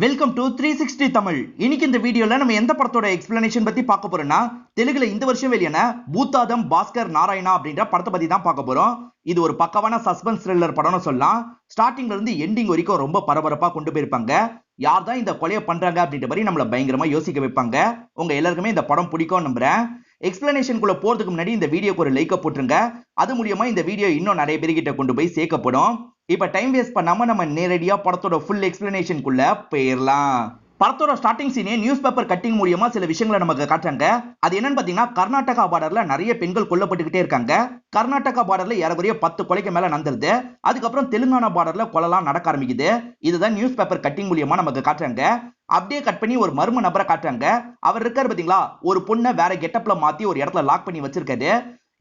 Welcome to 360 Tamil. இன்னைக்கு இந்த வீடியோல நம்ம எந்த படத்தோட எக்ஸ்பிளனேஷன் பத்தி பார்க்க போறோம்னா, தெலுங்குல இந்த வருஷம் வெளியான பூத்தாதம் பாஸ்கர் நாராயணா அப்படின்ற படத்தை பத்தி தான் பார்க்க போறோம். இது ஒரு பக்கவான சஸ்பென்ஸ் த்ரில்லர் படம்னு சொல்லலாம். ஸ்டார்டிங்ல இருந்து எண்டிங் வரைக்கும் ரொம்ப பரபரப்பா கொண்டு போயிருப்பாங்க. யார் தான் இந்த கொலையை பண்றாங்க அப்படின்ற மாதிரி நம்மள பயங்கரமா யோசிக்க வைப்பாங்க. உங்க எல்லாருக்குமே இந்த படம் பிடிக்கும் நம்புறேன். எக்ஸ்பிளனேஷனுக்குள்ள போறதுக்கு முன்னாடி இந்த வீடியோக்கு ஒரு லைக்க போட்டுருங்க. அது மூலியமா இந்த வீடியோ இன்னும் நிறைய பேர்கிட்ட கொண்டு போய் சேர்க்கப்படும். இப்ப டைம் வேஸ்ட் பண்ணாம நம்ம நேரடியா படத்தோட ஃபுல் எக்ஸ்பிளனேஷனுக்குள்ள போயிடலாம். படத்தோட ஸ்டார்டிங் சீனே நியூஸ் பேப்பர் கட்டிங் மூலியமா சில விஷயங்களை நமக்கு காட்டுறாங்க. அது என்னன்னு பாத்தீங்கன்னா, கர்நாடகா பார்டர்ல நிறைய பெண்கள் கொல்லப்பட்டுக்கிட்டே இருக்காங்க. கர்நாடகா பார்டர்ல ஏறக்குறைய 10 கொலைக்கு மேல நடந்துருது. அதுக்கப்புறம் தெலுங்கானா பார்டர்ல கொலைலாம் நடக்க ஆரம்பிக்குது. இதுதான் நியூஸ் பேப்பர் கட்டிங் மூலியமா நமக்கு காட்டுறாங்க. அப்படியே கட் பண்ணி ஒரு மர்ம நபரை காட்டுறாங்க. அவர் இருக்காரு பாத்தீங்களா, ஒரு பொண்ணை வேற கெட்டப்ல மாத்தி ஒரு இடத்துல லாக் பண்ணி வச்சிருக்காரு.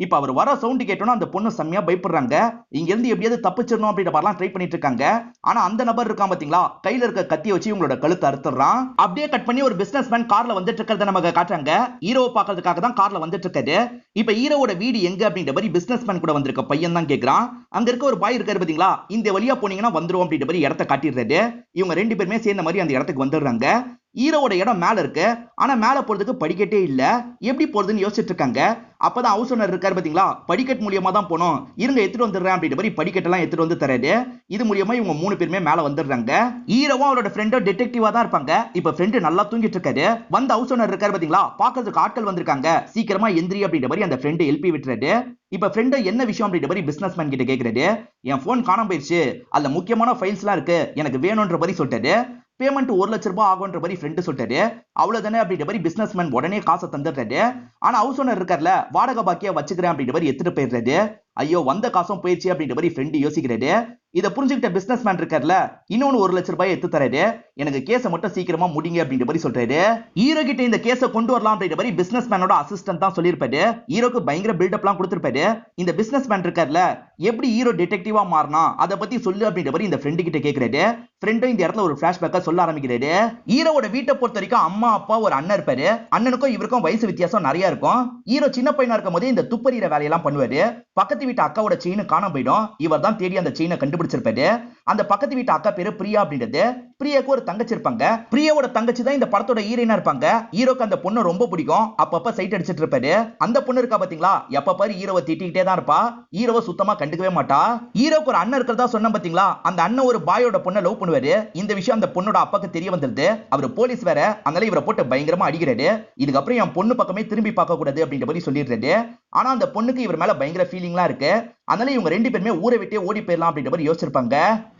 இப்ப அவர் வர சவுண்ட் கேட்டோம்னா அந்த பொண்ணு செம்மையா பயப்படுறாங்க. இங்க இருந்து எப்படியாவது தப்பிச்சிடணும் அப்படின்ற மாதிரிலாம் ட்ரை பண்ணிட்டு இருக்காங்க. ஆனா அந்த நபர் இருக்கான் பாத்தீங்களா, கையில இருக்க கத்தியை வச்சு இவங்களோட கழுத்தை அறுத்துறான். அப்படியே கட் பண்ணி ஒரு பிசினஸ் மேன் கார்ல வந்துட்டு இருக்கிறத நமக்கு காட்டுறாங்க. ஹீரோவை பாக்குறதுக்காக தான் கார்ல வந்துட்டு இருக்காரு. இப்ப ஹீரோவோட வீடு எங்க அப்படின்ற மாதிரி பிசினஸ் மேன் கூட வந்திருக்க பையன் தான் கேக்குறான். அங்க இருக்க ஒரு பாய் இருக்காரு பாத்தீங்களா, இந்த வழியா போனீங்கன்னா வந்துரும் அப்படின்ற மாதிரி இடத்தை காட்டிடுறாரு. இவங்க ரெண்டு பேருமே சேர்ந்த மாதிரி அந்த இடத்துக்கு வந்துடுறாங்க. ஹீரோவோட இடம் மேல இருக்கு. ஆனா மேல போறதுக்கு படிக்கட்டே இல்ல. எப்படி போறதுன்னு யோசிச்சுட்டு இருக்காங்க. அப்பதான் ஹவுஸ் ஓனர் இருக்காரு பாத்தீங்களா, படிக்கட் மூலியமா தான் போனோம், இருங்க எடுத்துட்டு வந்துடுறேன் அப்படின்ற மாதிரி படிக்கட்டெல்லாம் எடுத்துட்டு வந்து தராரு. இது மூலியமா இவங்க 3 பேருமே மேல வந்துடுறாங்க. ஹீரோவும் அவரோட ஃப்ரெண்டும் டிடெக்டிவா தான் இருப்பாங்க. இப்ப ஃப்ரெண்டு நல்லா தூங்கிட்டு இருக்காரு. வந்த ஹவுஸ் ஓனர் இருக்காரு பாத்தீங்களா, பாக்கிறதுக்கு ஆட்கள் வந்திருக்காங்க, சீக்கிரமா எந்திரி அப்படின்ற மாதிரி அந்த ஃப்ரெண்டு எழுப்பி விட்டுறாரு. இப்ப ஃப்ரெண்டு என்ன விஷயம் அப்படின்ற மாதிரி பிசினஸ் மேன் கிட்ட கேக்குறாரு. என் போன் காணாம போயிடுச்சு, அதுல முக்கியமான ஃபைல்ஸ் எல்லாம் இருக்கு, எனக்கு வேணும்ன்ற மாதிரி சொல்லிட்டாரு. பேமெண்ட் 1 லட்சம் ரூபாய் ஆகும்ன்ற மாதிரி ஃப்ரெண்டு சொல்லிட்டாரு. அவ்வளவுதானே அப்படின்ற மாதிரி பிசினஸ் மேன் உடனே காசை தந்துடுறாரு. ஆனா ஹவுஸ் ஓனர் இருக்கார்ல, வாடகை பாக்கியா வச்சுக்கிறேன் அப்படின்ற மாதிரி எடுத்துட்டு போயிடுறாரு. ஐயோ வந்த காசும் போயிடுச்சு அப்படின்ற மாதிரி ஃப்ரெண்டு யோசிக்கிறாரு. இதை புரிஞ்சுக்கிட்ட பிசினஸ் மேன் இருக்கார்ல, இன்னொன்னு 1 லட்சம் ரூபாய் எடுத்து தராரு. எனக்கு கேஸை மட்டும் சீக்கிரமா முடிங்க அப்படின்ற மாதிரி சொல்றாரு. ஹீரோ கிட்ட இந்த கேஸை கொண்டு வரலாம் அப்படின்ற மாதிரி பிசினஸ் மேனோட அசிஸ்டன்ட் தான் சொல்லியிருப்பாரு. ஹீரோக்கு பயங்கர பில்டப்லாம் கொடுத்திருப்பாரு. இந்த பிசினஸ் மேன் இருக்கார்ல, எப்படி ஹீரோ டிடெக்டிவா மாறினா அதை பத்தி சொல்லு அப்படின்ற மாதிரி இந்த ஃப்ரெண்டு கிட்ட கேக்குறாரு. ஃப்ரெண்டும் இந்த இடத்துல ஒரு பிளாஷ்பேக்கா சொல்ல ஆரம்பிக்கிறாரு. ஹீரோவோட வீட்டை பொறுத்த வரைக்கும் அம்மா அப்பா ஒரு அண்ணன் இருப்பாரு. அண்ணனுக்கும் இவருக்கும் வயசு வித்தியாசம் நிறைய இருக்கும். ஹீரோ சின்ன பையனா இருக்கும் போது இந்த துப்பறிற வேலையெல்லாம் பண்ணுவாரு. பக்கத்து வீட்டு அக்காவோட செயின் காணாம போயிடும். இவர் தான் தேடி அந்த செயினை கண்டுபிடிச்சிருப்பாரு. அந்த பக்கத்து வீட்டு அக்கா பேரு பிரியா அப்படின்றது. பிரியாக்கு ஒரு தங்கச்சி இருப்பாங்க. பிரியாவோட தங்கச்சி தான் இந்த படத்தோட ஹீரோயினா இருப்பாங்க. ஹீரோக்கு அந்த பொண்ணு ரொம்ப பிடிக்கும். அப்பப்ப சைட் அடிச்சிட்டு இருப்பாரு. அந்த பொண்ணு இருக்கா பாத்தீங்களா, எப்ப பாரு ஹீரோவை திட்டிக்கிட்டே தான் இருப்பா. ஹீரோவை சுத்தமா கண்டுக்கவே மாட்டா. ஹீரோக்கு ஒரு அண்ணன் இருக்கிறதா சொன்ன பாத்தீங்களா, அந்த அண்ணன் ஒரு பாயோட பொண்ணை லவ் பண்ணுவாரு. இந்த விஷயம் அந்த பொண்ணோட அப்பாக்கு தெரிய வந்துருது. அவர் போலீஸ் வேற, அதனால இவரை போட்டு பயங்கரமா அடிக்கிறாரு. இதுக்கப்புறம் என் பொண்ணு பக்கமே திரும்பி பார்க்க கூடாது அப்படின்ற மாதிரி சொல்லிடுறாரு. ஆனா அந்த பொண்ணுக்கு இவர் மேல பயங்கர ஃபீலிங்லாம் இருக்கு. அதனால இவங்க ரெண்டு பேருமே ஊரை விட்டே ஓடி போயிடலாம் அப்படின்ற மாதிரி யோசிச்சிருப்பாங்க.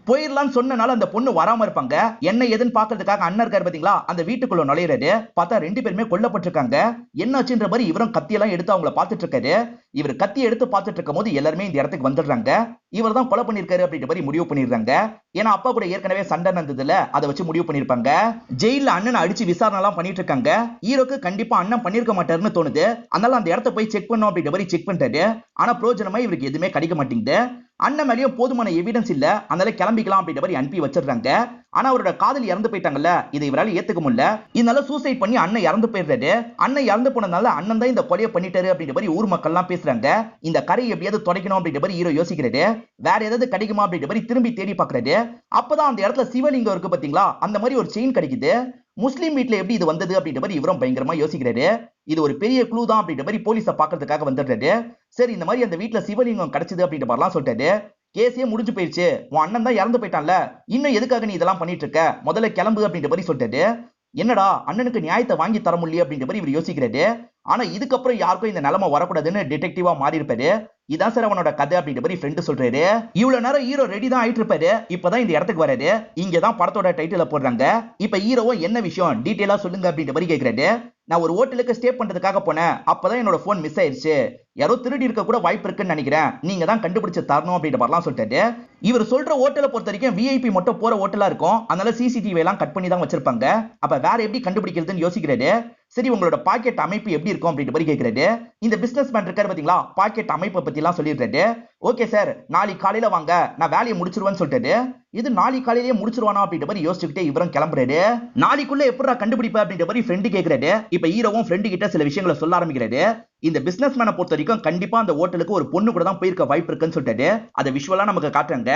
போயிடலாம்னு சொன்னனால அந்த பொண்ணு வராம இருப்பாங்க. என்ன ஏதுன்னு பாக்குறதுக்காக அண்ணன் இருக்காரு பாத்தீங்களா, அந்த வீட்டுக்குள்ள நுழையிறாரு. பார்த்தா 2 பேருமே கொல்லப்பட்டிருக்காங்க. என்னாச்சுன்ற மாதிரி இவரும் கத்தியெல்லாம் எடுத்து அவங்கள பார்த்துட்டு இருக்காரு. இவர் கத்தி எடுத்து பார்த்துட்டு இருக்கும் போது எல்லாருமே இந்த இடத்துக்கு வந்துடுறாங்க. இவர் தான் கொலை பண்ணிருக்காரு அப்படின்ற மாதிரி முடிவு பண்ணிடுறாங்க. ஏன்னா அப்பா கூட ஏற்கனவே சண்டை நடந்ததுல, அதை வச்சு முடிவு பண்ணிருப்பாங்க. ஜெயில அண்ணனை அடிச்சு விசாரணை எல்லாம் பண்ணிட்டு இருக்காங்க. ஹீரோக்கு கண்டிப்பா அண்ணன் பண்ணிருக்க மாட்டாருன்னு தோணுது. அதனால அந்த இடத்த போய் செக் பண்ணும் அப்படின்ற மாதிரி செக் பண்றாரு. ஆனா பிரோஜனமா இவருக்கு எதுவுமே கிடைக்க மாட்டேங்குது. அண்ணன் மேலேயும் போதுமான எவிடன்ஸ் இல்ல, அதனால கிளம்பிக்கலாம் அப்படின்ற மாதிரி அனுப்பி வச்சிடுறாங்க. ஆனா அவரோட காதலி இறந்து போயிட்டாங்கல்ல, இதை இவரால ஏத்துக்க முடியல. இதனால சூசைட் பண்ணி அண்ணன் இறந்து போயிடுறாரு. அண்ணன் இறந்து போனதுனால அண்ணன் தான் இந்த கொலையை பண்ணிட்டாரு அப்படின்ற மாதிரி ஊர் மக்கள் எல்லாம் பேசுறாங்க. இந்த கரையை எப்படியாவது துடைக்கணும் அப்படின்ற மாதிரி ஹீரோ யோசிக்கிறாரு. வேற ஏதாவது கிடைக்குமா அப்படின்ற மாதிரி திரும்பி தேடி பாக்குறாரு. அப்பதான் அந்த இடத்துல சிவலிங்கம் இருக்கு பாத்தீங்களா, அந்த மாதிரி ஒரு செயின் கிடைக்குது. முஸ்லீம் வீட்ல எப்படி இது வந்தது அப்படின்ற மாதிரி இவரும் பயங்கரமா யோசிக்கிறாரு. இது ஒரு பெரிய க்ளூ தான் அப்படின்ற மாதிரி போலீஸை பாக்குறதுக்காக வந்துடுறாரு. சரி இந்த மாதிரி அந்த வீட்ல சிவலிங்கம் கிடைச்சது அப்படின்ற மாதிரிலாம் சொல்லிட்டாரு. கேஸே முடிஞ்சு போயிடுச்சு, உன் அண்ணன் தான் இறந்து போயிட்டான்ல, இன்னும் எதுக்காக நீ இதெல்லாம் பண்ணிட்டு இருக்க, முதல்ல கிளம்பு அப்படின்ற மாதிரி சொல்லிட்டாரு. என்னடா அண்ணனுக்கு நியாயத்தை வாங்கி தர முடியல அப்படின்ற மாதிரி இவர் யோசிக்கிறாரு. ஆனா இதுக்கப்புறம் யாருக்கும் இந்த நிலைமை வரக்கூடாதுன்னு டிடெக்டிவா மாறி இருப்பாரு. இதான் சார் அவனோட கதை அப்படின்ற மாதிரி ஃப்ரெண்டு சொல்றாரு. இவ்வளவு நேரம் ஹீரோ ரெடி தான் ஆயிட்டு இருப்பாரு. இப்பதான் இந்த இடத்துக்கு வராரு. இங்கதான் படத்தோட டைட்டில போடுறாங்க. இப்ப ஹீரோவும் என்ன விஷயம் டீடைலா சொல்லுங்க அப்படின்ற மாதிரி கேக்குறாரு. நான் ஒரு ஹோட்டலுக்கு ஸ்டே பண்றதுக்காக போனேன். அப்பதான் என்னோட போன் மிஸ் ஆயிருச்சு. யாரோ திருடி இருக்க கூட வாய்ப்பு இருக்குன்னு நினைக்கிறேன். நீங்க தான் கண்டுபிடிச்சு தரணும் அப்படின்ற மாதிரிலாம் சொல்லிட்டாரு. இவர் சொல்ற ஹோட்டலை பொறுத்த வரைக்கும் விஐபி மட்டும் போற ஹோட்டலா இருக்கும். அதனால சிசிடிவி எல்லாம் கட் பண்ணி தான் வச்சிருப்பாங்க. அப்ப வேற எப்படி கண்டுபிடிக்கிறதுன்னு யோசிக்கிறாரு. சரி உங்களோட பாக்கெட் அமைப்பு எப்படி இருக்கும் அப்படின்ற மாதிரி கேக்குறாரு. இந்த பிசினஸ் மேன் இருக்காரு பாத்தீங்களா, பாக்கெட் அமைப்பை பத்தி எல்லாம் சொல்லிடுறாரு. ஓகே சார், நாளைக்கு காலையில வாங்க, நான் வேலையை முடிச்சிருவேன்னு சொல்லிட்டாரு. இது நாளை காலையிலேயே முடிச்சிருவானா அப்படின்ற மாதிரி யோசிச்சுக்கிட்டே இவரும் கிளம்புறாரு. நாளைக்குள்ள எப்படா கண்டுபிடிப்ப அப்படின்ற மாதிரி ஃப்ரெண்டு கேக்குறாரு. இப்ப ஹீரோவும் ஃப்ரெண்டு கிட்ட சில விஷயங்களை சொல்ல ஆரம்பிக்கிறாரு. இந்த பிசினஸ் மேனை பொறுத்த வரைக்கும் கண்டிப்பா அந்த ஹோட்டலுக்கு ஒரு பொண்ணு கூட தான் போயிருக்க வாய்ப்பு இருக்குன்னு சொல்லிட்டு அதை விஷுவலா நமக்கு காட்டுறாங்க.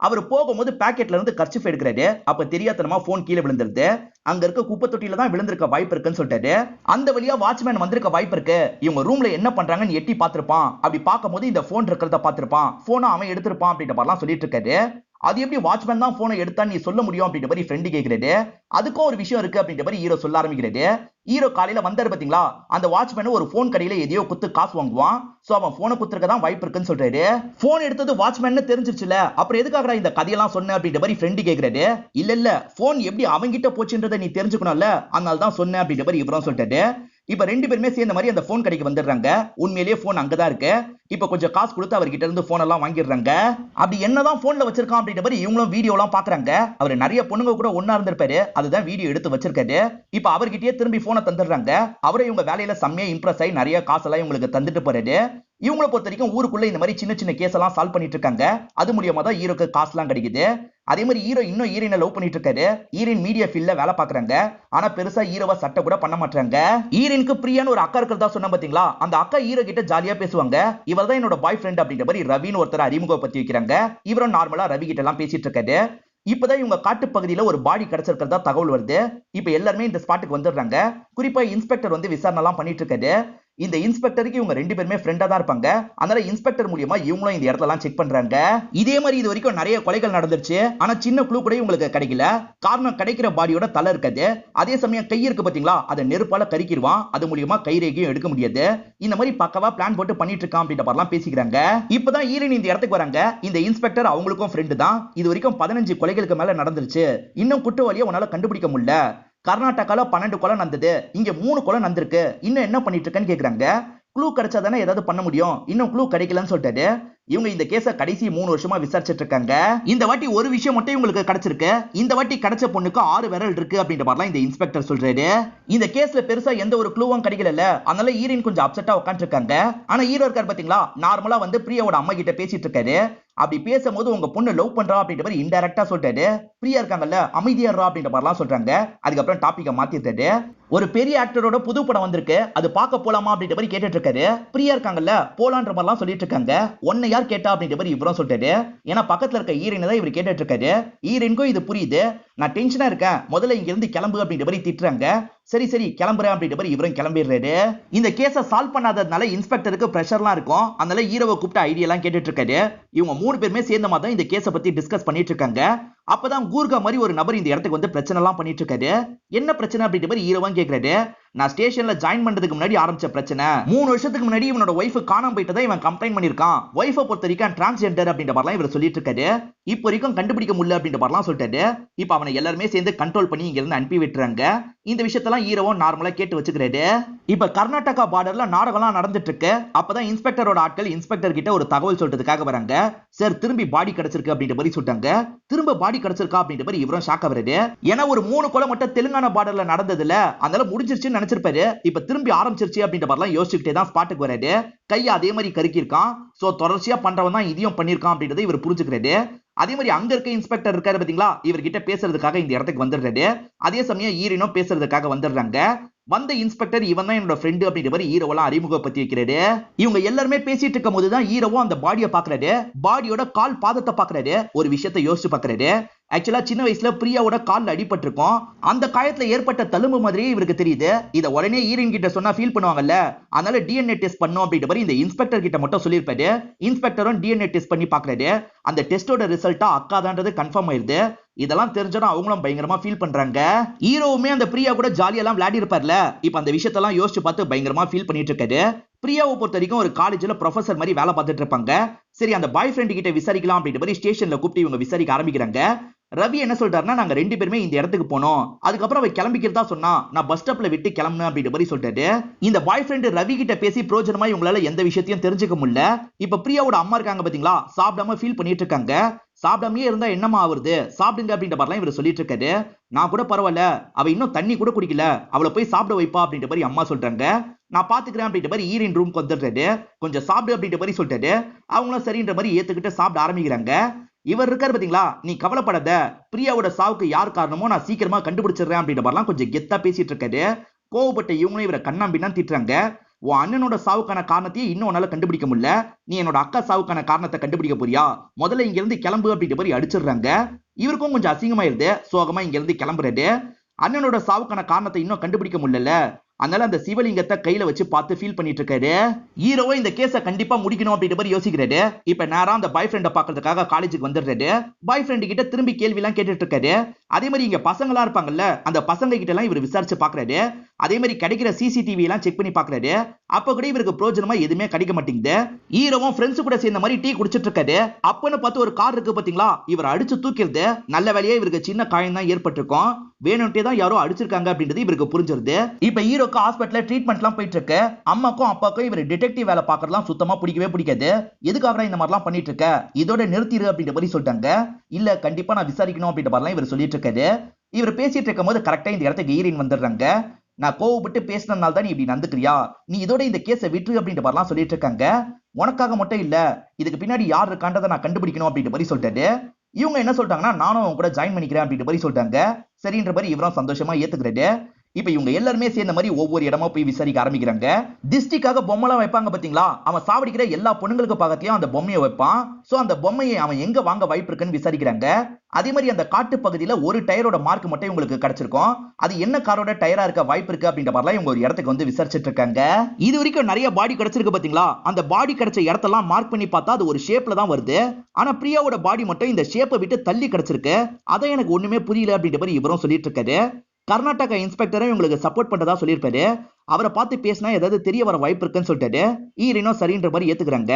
அவர் போகும்போது பாக்கெட்ல இருந்து கர்ச்சிஃப் எடுக்கிறாரு. அப்ப தெரியாதனமா போன் கீழே விழுந்துருது. அங்க இருக்க குப்பை தொட்டியில தான் விழுந்திருக்க வாய்ப்பு இருக்குன்னு சொல்லிட்டாரு. அந்த வழியா வாட்ச்மேன் வந்திருக்க வாய்ப்பு இருக்கு. இவங்க ரூம்ல என்ன பண்றாங்கன்னு எட்டி பார்த்திருப்பான். அப்படி பார்க்கும்போது இந்த போன் இருக்கிறத பார்த்திருப்பான். போனை அவன் எடுத்திருப்பான் அப்படின்ற மாதிரிலாம் சொல்லிட்டு இருக்காரு. அது எப்படி வாட்ச்மேன் தான் போனை எடுத்தா நீ சொல்ல முடியும் அப்படின்ற மாதிரி ஃப்ரெண்டு கேக்குறாரு. அதுக்கும் ஒரு விஷயம் இருக்கு அப்படின்ற மாதிரி ஹீரோ சொல்ல ஆரம்பிக்கிறாரு. ஹீரோ காலையில வந்தாரு பாத்தீங்களா, அந்த வாட்ச்மேன் ஒரு போன் கடையில எதையோ குத்து காசு வாங்குவான். சோ அவன் போனை குத்துறதுக்கு தான் வாய்ப்பு இருக்குன்னு சொல்றாரு. போன் எடுத்தது வாட்ச்மேன் தெரிஞ்சிருச்சுல, அப்புறம் எதுக்காக இந்த கதையெல்லாம் சொன்ன அப்படின்ற மாதிரி ஃப்ரெண்டு கேக்குறாரு. இல்ல போன் எப்படி அவங்கிட்ட போச்சுன்றதை நீ தெரிஞ்சுக்கணும்ல, அதனால தான் சொன்னேன் அப்படின்ற மாதிரி இவரும் சொல்லிட்டாரு. இப்ப ரெண்டு பேருமே சேர்ந்த மாதிரி அந்த போன் கடைக்கு வந்துடுறாங்க. உண்மையிலேயே போன் அங்கதான் இருக்கு. இப்ப கொஞ்சம் காசு கொடுத்து அவர்கிட்ட இருந்து போன் எல்லாம் வாங்கிடுறாங்க. அப்படி என்னதான் போன்ல வச்சிருக்கான் அப்படின்ற மாதிரி இவங்களும் வீடியோ எல்லாம் பாக்குறாங்க. அவர் நிறைய பொண்ணுங்க கூட ஒன்னா இருந்திருப்பாரு, அதுதான் வீடியோ எடுத்து வச்சிருக்காரு. இப்ப அவர்கிட்டயே திரும்பி போனை தந்துடுறாங்க. அவரை இவங்க வேலையில செம்மையா இம்ப்ரெஸ் ஆகி நிறைய காசெல்லாம் இவங்களுக்கு தந்துட்டு போறாரு. இவங்களை பொறுத்த வரைக்கும் ஊருக்குள்ள இந்த மாதிரி சின்ன சின்ன கேஸ் எல்லாம் சால்வ் பண்ணிட்டு இருக்காங்க. அது மூலியமா தான் ஹீரோக்கு காசு எல்லாம் கிடைக்குது. அதே மாதிரி ஹீரோ இன்னும் ஹீரோயினை லவ் பண்ணிட்டு இருக்காரு. ஹீரோயின் மீடியா ஃபீல்ட்ல வேலை பாக்குறாங்க. ஆனா பெருசா ஹீரோவை சட்டை கூட பண்ண மாட்டாங்க. ஹீரோயினுக்கு பிரியான்னு ஒரு அக்கா இருக்கிறதா சொன்ன பாத்தீங்களா, அந்த அக்கா ஹீரோ கிட்ட ஜாலியா பேசுவாங்க. இவர் தான் என்னோட பாய் ஃப்ரெண்ட் அப்படின்ற மாதிரி ரவின்னு ஒருத்தர் அறிமுகப்படுத்தி வைக்கிறாங்க. இவரும் நார்மலா ரவி கிட்ட எல்லாம் பேசிட்டு இருக்காரு. இப்பதான் இவங்க காட்டு பகுதியில ஒரு பாடி கிடைச்சிருக்கிறதா தகவல் வருது. இப்ப எல்லாருமே இந்த ஸ்பாட்டுக்கு வந்துடுறாங்க. குறிப்பா இன்ஸ்பெக்டர் வந்து விசாரணை எல்லாம் பண்ணிட்டு இருக்காரு. இந்த இன்ஸ்பெக்டருக்கு இவங்க ரெண்டு பேருமே ஃப்ரெண்டா தான் இருப்பாங்க. அதனால இன்ஸ்பெக்டர் மூலியமா இவங்களும் இந்த இடத்துல எல்லாம் செக் பண்றாங்க. இதே மாதிரி இது வரைக்கும் நிறைய கொலைகள் நடந்துருச்சு. ஆனா சின்ன க்ளூ கூட இவங்களுக்கு கிடைக்கல. காரணம் கிடைக்கிற பாடியோட தலை இருக்காது. அதே சமயம் கை இருக்கு பாத்தீங்களா, அதை நெருப்பால கரிக்கிடுவான். அது மூலியமா கை ரேகையும் எடுக்க முடியாது. இந்த மாதிரி பக்கவா பிளான் போட்டு பண்ணிட்டு இருக்கான் அப்படின்ற மாதிரிலாம் பேசிக்கிறாங்க. இப்பதான் ஹீரோயின் இந்த இடத்துக்கு வராங்க. இந்த இன்ஸ்பெக்டர் அவங்களுக்கும் ஃப்ரெண்டு தான். இது வரைக்கும் 15 கொலைகளுக்கு மேல நடந்துருச்சு. இன்னும் குற்றவாளியை உன்னால கண்டுபிடிக்க முடியல. கர்நாடகால 12 கொலை நடந்தது, இங்க 3 கொலை நடந்திருக்கு. இன்னும் என்ன பண்ணிட்டு இருக்கேன்னு கேக்குறாங்க. க்ளூ கிடைச்சாதானே ஏதாவது பண்ண முடியும். இன்னும் க்ளூ கிடைக்கலன்னு சொல்லிட்டாரு. இவங்க இந்த கேஸ கடைசி 3 வருஷமா விசாரிச்சிட்டு இருக்காங்க. இந்த வாட்டி ஒரு விஷயம் மட்டும் உங்களுக்கு கிடைச்சிருக்கு. இந்த வாட்டி கிடைச்ச பொண்ணுக்கு 6 விரல் இருக்கு அப்படின்ற மாதிரிலாம் இந்த இன்ஸ்பெக்டர் சொல்றாரு. இந்த கேஸ்ல பெருசா எந்த ஒரு க்ளூவும் கிடைக்கல. அதனால ஹீரோயின் கொஞ்சம் அப்செட்டா உட்கார்ந்து இருக்காங்க. ஆனா ஹீரோ இருக்காரு பாத்தீங்களா, நார்மலா வந்து பிரியாவோட அம்மா கிட்ட பேசிட்டு இருக்காரு. அப்படி பேசும்போது உங்க பொண்ணு லவ் பண்றா அப்படின்ற மாதிரி இன்டைரக்டா சொல்லிட்டாரு. பிரியா இருக்காங்கல்ல, அமைதியாரா அப்படின்ற மாதிரிலாம் சொல்றாங்க. அதுக்கப்புறம் டாபிக்க மாத்திட்டாரு. ஒரு பெரிய ஆக்டரோட புது படம் வந்திருக்கு, அது பார்க்க போலாமா அப்படின்ற மாதிரி கேட்டுட்டு இருக்காரு. பிரியா இருக்காங்கல்ல, போலான்ற மாதிரிலாம் சொல்லிட்டு இருக்காங்க. ஒன்னை யார் கேட்டா அப்படின்ற மாதிரி இவரும் சொல்லிட்டாரு. ஏன்னா பக்கத்துல இருக்க ஹீரோயின் தான் இவர் கேட்டுட்டு இருக்காரு. ஹீரோயினுக்கும் இது புரியுது. நான் டென்ஷனா இருக்கேன், முதல்ல இங்க இருந்து கிளம்பு அப்படின்ற மாதிரி திட்டுறாங்க. சரி சரி கிளம்புறேன் அப்படின்ற மாதிரி இவரும் கிளம்பிடுறாரு. இந்த கேஸை சால்வ் பண்ணாததுனால இன்ஸ்பெக்டருக்கு பிரஷர்லாம் இருக்கும். அதனால ஹீரோவை கூப்பிட்டு ஐடியா எல்லாம் கேட்டுட்டு இருக்காரு. இவங்க 3 பேருமே சேர்ந்த மாதிரி இந்த கேஸை பத்தி டிஸ்கஸ் பண்ணிட்டு இருக்காங்க. அப்பதான் கூர்கா மாதிரி ஒரு நபர் இந்த இடத்துக்கு வந்து பிரச்சனை எல்லாம் பண்ணிட்டு இருக்காரு. என்ன பிரச்சனை அப்படின்ற மாதிரி ஹீரோவா கேக்குறாரு. நான் ஸ்டேஷன்ல ஜாயின் பண்றதுக்கு முன்னாடி ஆரம்பிச்ச பிரச்சனை. 3 வருஷத்துக்கு முன்னாடி இவனோட ஒய்ஃப் காணாம போயிட்டதை இவன் கம்ப்ளைண்ட் பண்ணிருக்கான். ஒய்ஃபை பொறுத்த வரைக்கும் டிரான்ஸ்ஜெண்டர் அப்படின்ற மாதிரிலாம் இவர் சொல்லிட்டு இருக்காரு. இப்போ வரைக்கும் கண்டுபிடிக்க முடியல அப்படின்ற மாதிரிலாம் சொல்லிட்டாரு. இப்போ அவனை எல்லாருமே சேர்ந்து கண்ட்ரோல் பண்ணி இங்க இருந்து அனுப்பி விட்டுறாங்க. இந்த விஷயத்தெல்லாம் ஹீரோவும் நார்மலா கேட்டு வச்சுக்கிறாரு. இப்ப கர்நாடகா பார்டர்ல நாடகம்லாம் நடந்துட்டு இருக்கு. அப்பதான் இன்ஸ்பெக்டரோட ஆட்கள் இன்ஸ்பெக்டர் கிட்ட ஒரு தகவல் சொல்றதுக்காக வராங்க. சார் திரும்பி பாடி கிடைச்சிருக்கு அப்படின்ற மாதிரி சொல்லிட்டாங்க. திரும்ப பாடி கிடைச்சிருக்கா அப்படின்ற மாதிரி இவரும் ஷாக் ஆகுறாரு. ஏன்னா ஒரு 3 கொலை மட்டும் தெலுங்கானா பார்டர்ல நடந்ததுல, அதனால முடிஞ்சிருச்சுன்னு நினைச்சிருப்பாரு. இப்ப திரும்பி ஆரம்பிச்சிருச்சு அப்படின்ற மாதிரிலாம் யோசிச்சுக்கிட்டே தான் ஸ்பாட்டுக்கு வராரு. கையை அதே மாதிரி கருக்கிருக்கான். சோ தொடர்ச்சியா பண்றவன் தான் இதையும் பண்ணிருக்கான் அப்படின்றத இவர் புரிஞ்சுக்கிறாரு. அதே மாதிரி அங்க இருக்க இன்ஸ்பெக்டர் இருக்காரு பாத்தீங்களா, இவர்கிட்ட பேசுறதுக்காக இந்த இடத்துக்கு வந்துடுறாரு. அதே சமயம் ஹீரோனும் பேசுறதுக்காக வந்துடுறாங்க. வந்த இன்ஸ்பெக்டர் இவன் தான் என்னோட ஃப்ரெண்டு அப்படின்ற மாதிரி ஹீரோவெல்லாம் அறிமுகப்படுத்தி வைக்கிறாரு. இவங்க எல்லாருமே பேசிட்டு இருக்கும் போதுதான் ஹீரோவும் அந்த பாடியை பாக்குறாரு. பாடியோட கால் பாதத்தை பாக்குறாரு. ஒரு விஷயத்தை யோசிச்சு பாக்குறாரு. ஆக்சுவலா சின்ன வயசுல பிரியாவோட கால்ல அடிபட்டிருக்கும். அந்த காயத்துல ஏற்பட்ட தழும்பு மாதிரியே இவருக்கு தெரியுது. இத உடனே ஹீரோயின் கிட்ட சொன்னா ஃபீல் பண்ணுவாங்கல்ல, அதனால டிஎன்ஏ டெஸ்ட் பண்ணும் அப்படின்ற மாதிரி இந்த இன்ஸ்பெக்டர் கிட்ட மட்டும் சொல்லியிருப்பாரு. இன்ஸ்பெக்டரும் டிஎன்ஏ டெஸ்ட் பண்ணி பாக்குறாரு. அந்த டெஸ்டோட ரிசல்ட்டா அக்காதான்றது கன்ஃபார்ம் ஆயிருது. இதெல்லாம் தெரிஞ்சதும் அவங்களும் பயங்கரமா ஃபீல் பண்றாங்க. ஹீரோவுமே அந்த பிரியா கூட ஜாலியா எல்லாம் விளையாடி இருப்பார்ல, இப்ப அந்த விஷயத்தெல்லாம் யோசிச்சு பார்த்து பயங்கரமா ஃபீல் பண்ணிட்டு இருக்காரு. பிரியாவை பொறுத்த வரைக்கும் ஒரு காலேஜ்ல ப்ரொஃபசர் மாதிரி வேலை பார்த்துட்டு இருப்பாங்க. சரி அந்த பாய் ஃப்ரெண்ட் கிட்ட விசாரிக்கலாம் அப்படின்ற மாதிரி ஸ்டேஷன்ல கூப்பிட்டு இவங்க விசாரிக்க ஆரம்பிக்கிறாங்க. ரவி என்ன சொல்றாருன்னா, நாங்க 2 பேருமே இந்த இடத்துக்கு போனோம். அதுக்கப்புறம் அவ கிளம்பிக்கிறதா சொன்னா, நான் பஸ் ஸ்டாப்ல விட்டு கிளம்புனேன் அப்படின்ற மாதிரி சொல்லிட்டாரு. இந்த பாய் ஃப்ரெண்ட் ரவி கிட்ட பேசி பிரோஜனமா இவங்களால எந்த விஷயத்தையும் தெரிஞ்சுக்க முடியல. இப்ப பிரியாவோட அம்மா இருக்காங்க பாத்தீங்களா, சாப்பிடாம ஃபீல் பண்ணிட்டு இருக்காங்க. சாப்பிடாமயே இருந்தா என்னமா ஆகுறது, சாப்பிடுங்க அப்படின்ற மாதிரிலாம் இவர் சொல்லிட்டு இருக்காரு. நான் கூட பரவாயில்ல, அவ இன்னும் தண்ணி கூட குடிக்கல, அவளை போய் சாப்பிட வைப்பா அப்படின்ற மாதிரி அம்மா சொல்றாங்க. நான் பாத்துக்கிறேன் அப்படின்ற மாதிரி ஹீரோயின் ரூம்க்கு வந்துடுறாரு. கொஞ்சம் சாப்பிடு அப்படின்ற மாதிரி சொல்லிட்டாரு. அவங்களும் சரின்ற மாதிரி ஏத்துக்கிட்டு சாப்பிட ஆரம்பிக்கிறாங்க. இவர் இருக்காரு பாத்தீங்களா, நீ கவலைப்படாத, பிரியாவோட சாவுக்கு யார் காரணமோ நான் சீக்கிரமா கண்டுபிடிச்சிடுறேன் அப்படின்ற மாதிரிலாம் கொஞ்சம் கெத்தா பேசிட்டு இருக்காரு. கோவப்பட்ட இவங்களும் இவரை கண்ணாம்பின்னான்னு திட்டுறாங்க. உன் அண்ணனோட சாவுக்கான காரணத்தையே இன்னும் உன்னால கண்டுபிடிக்க முடியல, நீ என்னோட அக்கா சாவுக்கான காரணத்தை கண்டுபிடிக்க போறியா, முதல்ல இங்க இருந்து கிளம்பு அப்படின்ற மாதிரி அடிச்சிடுறாங்க. இவருக்கும் கொஞ்சம் அசிங்கமாயிருது. சோகமா இங்க இருந்து கிளம்புறாரு. அண்ணனோட சாவுக்கான காரணத்தை இன்னும் கண்டுபிடிக்க முடியல, அதனால அந்த சிவலிங்கத்தை கையில வச்சு பார்த்து ஃபீல் பண்ணிட்டு இருக்காரு. ஹீரோவை இந்த கேஸை கண்டிப்பா முடிக்கணும் அப்படின்ற மாதிரி யோசிக்கிறாரு. இப்ப நேரா அந்த பாய் ஃப்ரெண்டை பாக்குறதுக்காக காலேஜுக்கு வந்துடுறாரு. பாய் ஃப்ரெண்டு கிட்ட திரும்பி கேள்வி எல்லாம் கேட்டுட்டு இருக்காரு. அதே மாதிரி இங்க பசங்களா இருப்பாங்கல்ல, அந்த பசங்க கிட்ட எல்லாம் இவர் விசாரிச்சு பாக்குறாரு. அதே மாதிரி கிடைக்கிற சிசிடிவி எல்லாம் செக் பண்ணி பாக்குறாரு. அப்ப கூட இவருக்கு பிரோஜனமா எதுவுமே கிடைக்க மாட்டேங்குது. ஹீரோவும் ஃப்ரெண்ட்ஸ் கூட சேர்ந்த மாதிரி டீ குடிச்சிட்டு இருக்காரு. அப்பன்னு பார்த்து ஒரு கார் இருக்கு பாத்தீங்களா, இவர் அடிச்சு தூக்கிடுது. நல்ல வேலையா இவருக்கு சின்ன காயம் தான் ஏற்பட்டிருக்கும். வேணும்ட்டே தான் யாரோ அடிச்சிருக்காங்க அப்படின்றது இவருக்கு புரிஞ்சிருது. இப்ப ஹீரோக்கு ஹாஸ்பிட்டல்ல ட்ரீட்மெண்ட் எல்லாம் போயிட்டு இருக்கு. அம்மாக்கும் அப்பாக்கும் இவர் டிடெக்டிவ் வேலை பாக்குறதுலாம் சுத்தமா பிடிக்கவே பிடிக்காது. எதுக்காக இந்த மாதிரிலாம் பண்ணிட்டு இருக்க, இதோட நிறுத்திடு அப்படின்ற மாதிரி சொல்லிட்டாங்க. இல்ல கண்டிப்பா நான் விசாரிக்கணும் அப்படின்ற மாதிரிலாம் இவர் சொல்லிட்டு இருக்காரு. இவர் பேசிட்டு இருக்கும் போது கரெக்டா இந்த இடத்துக்கு ஹீரோயின் வந்துடுறாங்க. நான் கோவப்பட்டு பேசினதுனால தான் நீ இப்படி நடந்துக்கிறியா, நீ இதோட இந்த கேஸை விட்டுரு அப்படின்ற மாதிரிலாம் சொல்லிட்டு இருக்காங்க. உனக்காக மட்டும் இல்ல, இதுக்கு பின்னாடி யார் இருக்கான்றதை நான் கண்டுபிடிக்கணும் அப்படின்ற மாதிரி சொல்லிட்டாரு. இவங்க என்ன சொல்லிட்டாங்கன்னா, நானும் அவங்க கூட ஜாயின் பண்ணிக்கிறேன் அப்படின்ற மாதிரி சொல்லிட்டாங்க. சரின்ற மாதிரி இவரும் சந்தோஷமா ஏத்துக்கிறாரு. இப்ப இவங்க எல்லாருமே சேர்ந்த மாதிரி ஒவ்வொரு இடமா போய் விசாரிக்க ஆரம்பிக்கிறாங்க. திஷ்டிக்காக பொம்மைலாம் வைப்பாங்க பாத்தீங்களா, அவன் சாவடிக்கிற எல்லா பொண்ணுங்களுக்கு பக்கத்தையும் அந்த பொம்மையை வைப்பான். சோ அந்த பொம்மையை அவன் எங்க வாங்க வாய்ப்பு இருக்குன்னு விசாரிக்கிறாங்க. அதே மாதிரி அந்த காட்டு பகுதியில ஒரு டயரோட மார்க் மட்டும் உங்களுக்கு கிடைச்சிருக்கும். அது என்ன காரோட டயரா இருக்க வாய்ப்பு இருக்கு அப்படின்ற மாதிரிலாம் இவங்க ஒரு இடத்துக்கு வந்து விசாரிச்சுட்டு இருக்காங்க. இது வரைக்கும் நிறைய பாடி கிடைச்சிருக்கு பாத்தீங்களா, அந்த பாடி கிடைச்ச இடத்தெல்லாம் மார்க் பண்ணி பார்த்தா அது ஒரு ஷேப்ல தான் வருது. ஆனா பிரியாவோட பாடி மட்டும் இந்த ஷேப்பை விட்டு தள்ளி கிடைச்சிருக்கு. அதை எனக்கு ஒண்ணுமே புரியல அப்படின்ற மாதிரி இவரும் சொல்லிட்டு இருக்காரு. கர்நாடகா இன்ஸ்பெக்டரும் இவங்களுக்கு சப்போர்ட் பண்றதா சொல்லியிருப்பாரு. அவரை பார்த்து பேசினா ஏதாவது தெரிய வர வாய்ப்பு இருக்குன்னு சொல்லிட்டாரு. ஈரினும் சரின்ற மாதிரி ஏத்துக்கிறாங்க.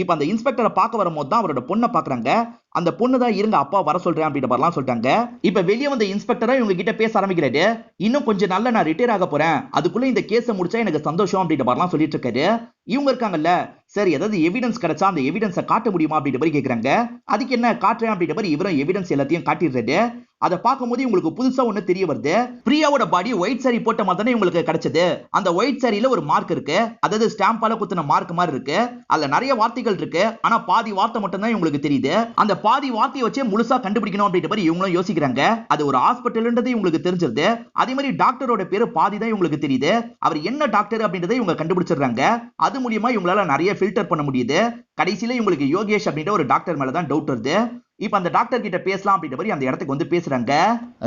இப்ப அந்த இன்ஸ்பெக்டரை பார்க்க வரும்போது தான் அவரோட பொண்ணை பாக்குறாங்க. அந்த பொண்ணு தான் இருங்க அப்பா வர சொல்றேன் அப்படின்ற மாதிரிலாம் சொல்லிட்டாங்க. இப்ப வெளியே வந்த இன்ஸ்பெக்டரா இவங்க கிட்ட பேச ஆரம்பிக்கிறாரு. இன்னும் கொஞ்சம் நாள்ல நான் ரிட்டையர் ஆக போறேன், அதுக்குள்ள இந்த கேஸை முடிச்சா எனக்கு சந்தோஷம் அப்படின்ற மாதிரிலாம் சொல்லிட்டு இருக்காரு. இவங்க இருக்காங்கல்ல, சரி ஏதாவது எவிடன்ஸ் கிடைச்சா அந்த எவிடன்ஸை காட்ட முடியுமா அப்படின்ற மாதிரி கேக்குறாங்க. அதுக்கு என்ன காட்டுறேன் அப்படின்ற மாதிரி இவரும் எவிடன்ஸ் எல்லாத்தையும் காட்டிடுறாரு. அதை பார்க்கும்போது உங்களுக்கு புதுசா ஒண்ணு தெரிய வருது. பிரியாவோட பாடி ஒயிட் சாரி போட்ட மாதிரி தானே உங்களுக்கு கிடைச்சது. அந்த ஒயிட் சாரியில ஒரு மார்க் இருக்கு, அதாவது ஸ்டாம்பால குத்துன மார்க் மாதிரி இருக்கு. அதுல நிறைய வார்த்தைகள் இருக்கு, ஆனா பாதி வார்த்தை மட்டும் தான் உங்களுக்கு தெரியுது. அந்த பாதி வார்த்தையை வச்சு முழுசா கண்டுபிடிக்கணும் அப்படின்ற மாதிரி இவங்களும் யோசிக்கிறாங்க. அது ஒரு ஹாஸ்பிட்டல்ன்றது உங்களுக்கு தெரிஞ்சிருது. அதே மாதிரி டாக்டரோட பேரு பாதி தான் உங்களுக்கு தெரியுது. அவர் என்ன டாக்டர் அப்படின்றதை இவங்க கண்டுபிடிச்சிடுறாங்க. அது மூலியமா இவங்களால நிறைய ஃபில்டர் பண்ண முடியுது. கடைசியில இவங்களுக்கு யோகேஷ் அப்படின்ற ஒரு டாக்டர் மேல தான் டவுட் வருது. இப்ப அந்த டாக்டர் கிட்ட பேசலாம் அப்படின்ற மாதிரி அந்த இடத்துக்கு வந்து பேசுறாங்க.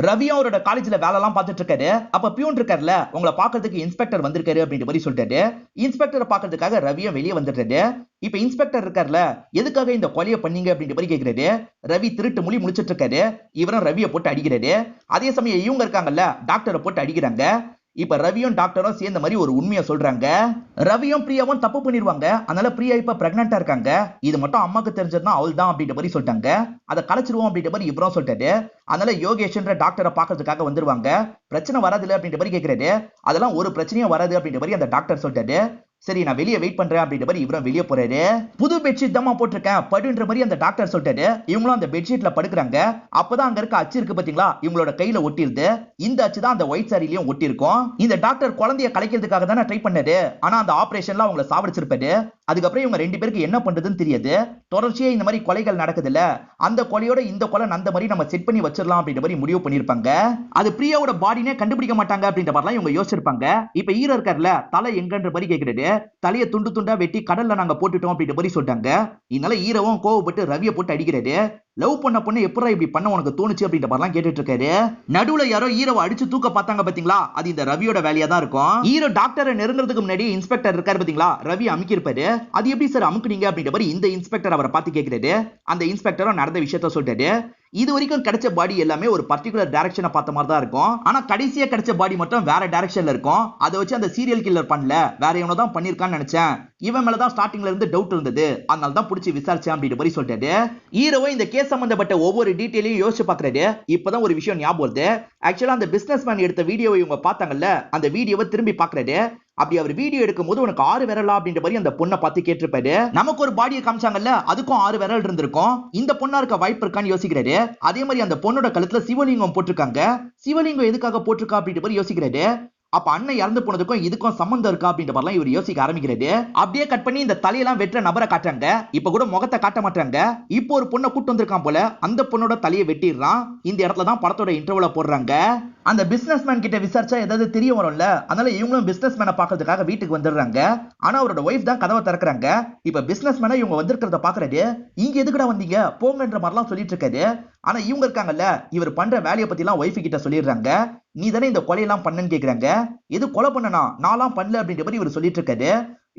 ரவி அவரோட காலேஜ்ல வேலை எல்லாம் பார்த்துட்டு இருக்காரு. அப்ப பியூன் இருக்காருல்ல, உங்களை பாக்குறதுக்கு இன்ஸ்பெக்டர் வந்திருக்காரு அப்படின்ற மாதிரி சொல்லிட்டாரு. இன்ஸ்பெக்டரை பாக்குறதுக்காக ரவியும் வெளியே வந்துட்டாரு. இப்ப இன்ஸ்பெக்டர் இருக்காருல்ல, எதுக்காக இந்த கொலையை பண்ணீங்க அப்படின்ற மாதிரி கேக்குறாரு. ரவி திருட்டு மொழி முடிச்சிட்டு இருக்காரு. இவரும் ரவியை போட்டு அடிக்கிறாரு. அதே சமயம் இவங்க இருக்காங்கல்ல, டாக்டரை போட்டு அடிக்கிறாங்க. இப்ப ரவியும் டாக்டரும் சேர்ந்த மாதிரி ஒரு உண்மையை சொல்றாங்க. ரவியும் பிரியாவும் தப்பு பண்ணிடுவாங்க. அதனால பிரியா இப்ப பிரெக்னண்டா இருக்காங்க. இது மட்டும் அம்மாக்கு தெரிஞ்சதுன்னா அவள் தான் அப்படின்ற மாதிரி சொல்லிட்டாங்க. அதை கலைச்சிருவோம் அப்படின்ற மாதிரி இவரும் சொல்லிட்டாரு. அதனால யோகேஷ்ன்ற டாக்டரை பாக்குறதுக்காக வந்துருவாங்க. பிரச்சனை வராதுல அப்படின்ற மாதிரி கேக்குறாரு. அதெல்லாம் ஒரு பிரச்சனையும் வராது அப்படின்ற மாதிரி அந்த டாக்டர் சொல்லிட்டாரு. சரி நான் வெளியே வெயிட் பண்றேன் அப்படின்ற மாதிரி இவரும் வெளியே போறாரு. புது பெட்ஷீட் தான் போட்டிருக்கேன் படுன்ற மாதிரி அந்த டாக்டர் சொல்லிட்டாரு. இவங்களும் அந்த பெட்ஷீட்ல படுக்கிறாங்க. அப்பதான் அங்க இருக்க அச்சு இருக்கு பாத்தீங்களா, இவங்களோட கையில ஒட்டிருது. இந்த அச்சு தான் அந்த ஒயிட் சாரிலையும் ஒட்டி இருக்கும். இந்த டாக்டர் குழந்தைய கலைக்கிறதுக்காக தானே ட்ரை பண்ணாரு. ஆனா அந்த ஆபரேஷன்ல அவங்கள சாவடிச்சிருப்பாரு. அதுக்கப்புறம் இவங்க ரெண்டு பேருக்கு என்ன பண்றதுன்னு தெரியாது. தொடர்ச்சியா இந்த மாதிரி கொலைகள் நடக்குதுல்ல, அந்த கொலையோட இந்த கொலை அந்த மாதிரி நம்ம செட் பண்ணி வச்சிடலாம் அப்படின்ற மாதிரி முடிவு பண்ணிருப்பாங்க. அது பிரியாவோட பாடினே கண்டுபிடிக்க மாட்டாங்க அப்படின்ற மாதிரிலாம் இவங்க யோசிச்சிருப்பாங்க. இப்ப ஹீரோ இருக்கார்ல, தலை எங்கன்ற மாதிரி கேக்குறாரு. தலையை துண்டு துண்டா வெட்டி கடல்ல நாங்க போட்டுட்டோம் அப்படின்ற மாதிரி சொல்லிட்டாங்க. இதனால ஹீரோவும் கோவப்பட்டு ரவியை போட்டு அடிக்கிறாரு. லவ் பண்ண பொண்ணு எப்படா இப்படி பண்ண உனக்கு தோணுச்சு அப்படின்ற மாதிரிலாம் கேட்டுட்டு இருக்காரு. நடுவுல யாரோ ஹீரோவை அடிச்சு தூக்க பார்த்தாங்க பாத்தீங்களா, அது இந்த ரவியோட வேலையா தான் இருக்கும். ஹீரோ டாக்டரை நெருங்கிறதுக்கு முன்னாடி இன்ஸ்பெக்டர் இருக்காரு பாத்தீங்களா, ரவி அமுக்கிருப்பாரு. அது எப்படி சார் அமுக்குனீங்க அப்படின்ற மாதிரி இந்த இன்ஸ்பெக்டர் அவரை பார்த்து கேட்கிறாரு. அந்த இன்ஸ்பெக்டரும் நடந்த விஷயத்த சொல்லிட்டாரு. இது வரைக்கும் கிடைச்ச பாடி எல்லாமே ஒரு பர்டிகுலர் டைரக்ஷனை பார்த்த மாதிரி தான் இருக்கும். ஆனா கடைசியா கிடைச்ச பாடி மட்டும் வேற டைரக்ஷன்ல இருக்கும். அதை வச்சு அந்த சீரியல் கில்லர் பண்ணல, வேற எவனோ தான் பண்ணிருக்கான்னு நினைச்சேன். இவன் மேலதான் ஸ்டார்டிங்ல இருந்து டவுட் இருந்தது, அதனால தான் பிடிச்சி விசாரிச்சேன் அப்படின்ற மாதிரி சொல்லிட்டாரு. ஹீரோவை இந்த கேஸ் சம்பந்தப்பட்ட ஒவ்வொரு டீடைலையும் யோசிச்சு பாக்குறாரு. இப்பதான் ஒரு விஷயம் ஞாபகம் வருது. ஆக்சுவலா அந்த பிசினஸ் மேன் எடுத்த வீடியோவை இவங்க பார்த்தாங்கல்ல, அந்த வீடியோவை திரும்பி பாக்குறாரு. அப்படி அவர் வீடியோ எடுக்கும் போது உனக்கு 6 விரலா அப்படின்ற மாதிரி அந்த பொண்ணை பார்த்து கேட்டிருப்பாரு. நமக்கு ஒரு பாடியை காமிச்சாங்கல்ல, அதுக்கும் 6 விரல் இருந்திருக்கும். இந்த பொண்ணா இருக்க வாய்ப்பு இருக்கான்னு யோசிக்கிறாரு. அதே மாதிரி அந்த பொண்ணோட கழுத்துல சிவலிங்கம் போட்டிருக்காங்க. சிவலிங்கம் எதுக்காக போட்டிருக்கா அப்படின்ற மாதிரி யோசிக்கிறாரு. அப்ப அண்ணன் இறந்து போனதுக்கும் இதுக்கும் சம்பந்தம் இருக்கா அப்படின்ற மாதிரிலாம் இவர் யோசிக்க ஆரம்பிக்கிறது. அப்படியே கட் பண்ணி இந்த தலையெல்லாம் வெட்டுற நபரை காட்டுறாங்க. இப்ப கூட முகத்தை காட்ட மாட்டாங்க. இப்போ ஒரு பொண்ணை கூட்டு வந்திருக்கான் போல, அந்த பொண்ணோட தலையை வெட்டிடுறான். இந்த இடத்துல தான் படத்தோட இன்டர்வல போடுறாங்க. அந்த பிசினஸ் மேன் கிட்ட விசாரிச்சா ஏதாவது தெரிய வரும்ல, அதனால இவங்களும் பிசினஸ் மேனை பாக்குறதுக்காக வீட்டுக்கு வந்துடுறாங்க. ஆனா அவரோட ஒய்ஃப் தான் கதவை திறக்கிறாங்க. இப்ப பிசினஸ் மேனை இவங்க வந்திருக்கிறத பாக்குறது, இங்க எதுக்குடா வந்தீங்க போங்கன்ற மாதிரிலாம் சொல்லிட்டு இருக்காரு. ஆனா இவங்க இருக்காங்கல்ல, இவர் பண்ற வேலையை பத்தி எல்லாம் ஒய்ஃப் கிட்ட சொல்லிடுறாங்க. நீ தானே இந்த கொலையெல்லாம் பண்ணன்னு கேக்குறாங்க. எது கொலை பண்ணனா, நான்லாம் பண்ணல அப்படின்ற மாதிரி இவர் சொல்லிட்டு இருக்காரு.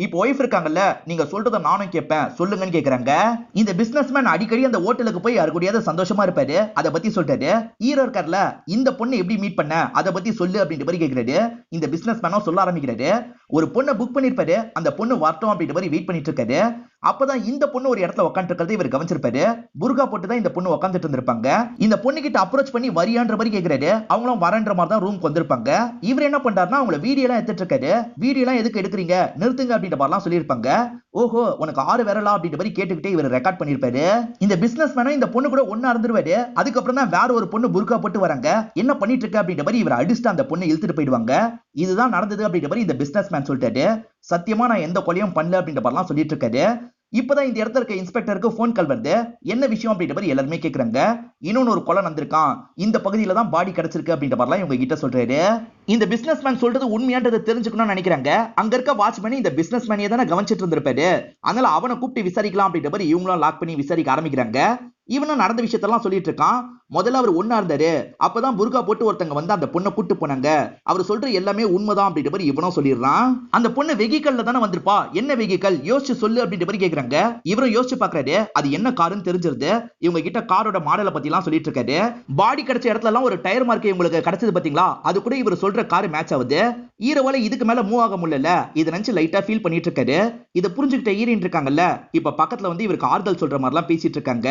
இப்போ ஒய்ஃப் இருக்காங்கல்ல, நீங்க சொல்றத நானும் கேட்பேன் சொல்லுங்கன்னு கேக்குறாங்க. இந்த பிசினஸ்மேன் அடிக்கடி அந்த ஹோட்டலுக்கு போய் யாரு கூடயாவது சந்தோஷமா இருப்பாரு, அத பத்தி சொல்றாரு. ஹீரோ இருக்கார்ல, இந்த பொண்ணு எப்படி மீட் பண்ண அத பத்தி சொல்லு அப்படின்ற மாதிரி கேக்குறாரு. இந்த பிசினஸ்மேனும் சொல்ல ஆரம்பிக்கிறாரு. ஒரு பொண்ணை புக் பண்ணிருப்பாரு, அந்த பொண்ணு வரட்டும் அப்படின்ற மாதிரி வெயிட் பண்ணிட்டு இருக்காரு. அப்பதான் இந்த பொண்ணு ஒரு இடத்துல உட்காந்து இருக்கிறது இவர் கவனிச்சிருப்பாரு. புர்கா போட்டு தான் இந்த பொண்ணு உட்காந்துட்டு இருந்திருப்பாங்க. இந்த பொண்ணு கிட்ட அப்ரோச் பண்ணி வரியான்ற மாதிரி கேக்குறாரு. அவங்களும் வரன்ற மாதிரி தான் ரூமுக்கு வந்திருப்பாங்க. இவர் என்ன பண்றாருன்னா, அவங்கள வீடியோ எல்லாம் எடுத்துட்டு இருக்காரு. வீடியோ எல்லாம் எதுக்கு எடுக்கிறீங்க, நிறுத்துங்க அப்படின்ற மாதிரிலாம் சொல்லியிருப்பாங்க. ஓஹோ உனக்கு 6 விரலா அப்படின்ற மாதிரி கேட்டுக்கிட்டே இவர் ரெக்கார்ட் பண்ணிருப்பாரு. இந்த பிசினஸ் மேனும் இந்த பொண்ணு கூட ஒண்ணா இருந்துருவாரு. அதுக்கப்புறம் தான் வேற ஒரு பொண்ணு புர்கா போட்டு வராங்க. என்ன பண்ணிட்டு இருக்க அப்படின்ற மாதிரி இவர் அடிச்சுட்டு அந்த பொண்ணை இழுத்துட்டு போயிடுவாங்க. இதுதான் நடந்தது அப்படின்ற மாதிரி இந்த பிசினஸ் மேன் சொல்லிட்டாரு. சத்தியமா நான் எந்த கொலையும் பண்ணல அப்படின்ற மாதிரிலாம் சொல்லிட்டு இருக்காரு. இப்பதான் இந்த இடத்துல இருக்க இன்ஸ்பெக்டருக்கு போன் கால் வருது. என்ன விஷயம் அப்படின்ற மாதிரி எல்லாருமே கேக்குறாங்க. இன்னொன்னு ஒரு கொலை நடந்திருக்கான், இந்த பகுதியில தான் பாடி கிடைச்சிருக்கு அப்படின்ற மாதிரிலாம் இவங்க கிட்ட சொல்றாரு. இந்த பிசினஸ் மேன் சொல்றது உண்மையான்றதை தெரிஞ்சுக்கணும்னு நினைக்கிறாங்க. அங்க இருக்க வாட்ச்மேன் இந்த பிசினஸ் மேனையே தானே கவனிச்சிட்டு இருந்திருப்பாரு, அதனால அவனை கூப்பிட்டு விசாரிக்கலாம் அப்படின்ற மாதிரி இவங்களும் லாக் பண்ணி விசாரிக்க ஆரம்பிக்கிறாங்க. இவனும் நடந்த விஷயத்தெல்லாம் சொல்லிட்டு இருக்கான். முதல்ல அவர் ஒண்ணா இருந்தாரு, அப்பதான் புர்கா போட்டு ஒருத்தங்க வந்து அந்த பொண்ணை கூட்டு போனாங்க. அவர் சொல்ற எல்லாமே உண்மைதான் அப்படின்ற மாதிரி இவனும் சொல்லிடுறான். அந்த பொண்ணு வெஹிக்கல்ல தானே வந்திருப்பா, என்ன வெஹிக்கல் யோசிச்சு சொல்லு அப்படின்ற மாதிரி கேக்குறாங்க. இவரும் யோசிச்சு பாக்குறாரு, அது என்ன காருன்னு தெரிஞ்சிருது. இவங்க கிட்ட காரோட மாடலை பத்தி எல்லாம் சொல்லிட்டு இருக்காரு. பாடி கிடைச்ச இடத்துல எல்லாம் ஒரு டயர் மார்க் இவங்களுக்கு கிடைச்சது பாத்தீங்களா, அது கூட இவர் சொல்ற கார் மேட்ச் ஆகுது. ஈரவால இதுக்கு மேல மூவ் ஆக முடியல, இதை நினைச்சு லைட்டா ஃபீல் பண்ணிட்டு இருக்காரு. இதை புரிஞ்சுக்கிட்ட ஈரின் இருக்காங்கல்ல, இப்ப பக்கத்துல வந்து இவருக்கு ஆறுதல் சொல்ற மாதிரி எல்லாம் பேசிட்டு இருக்காங்க.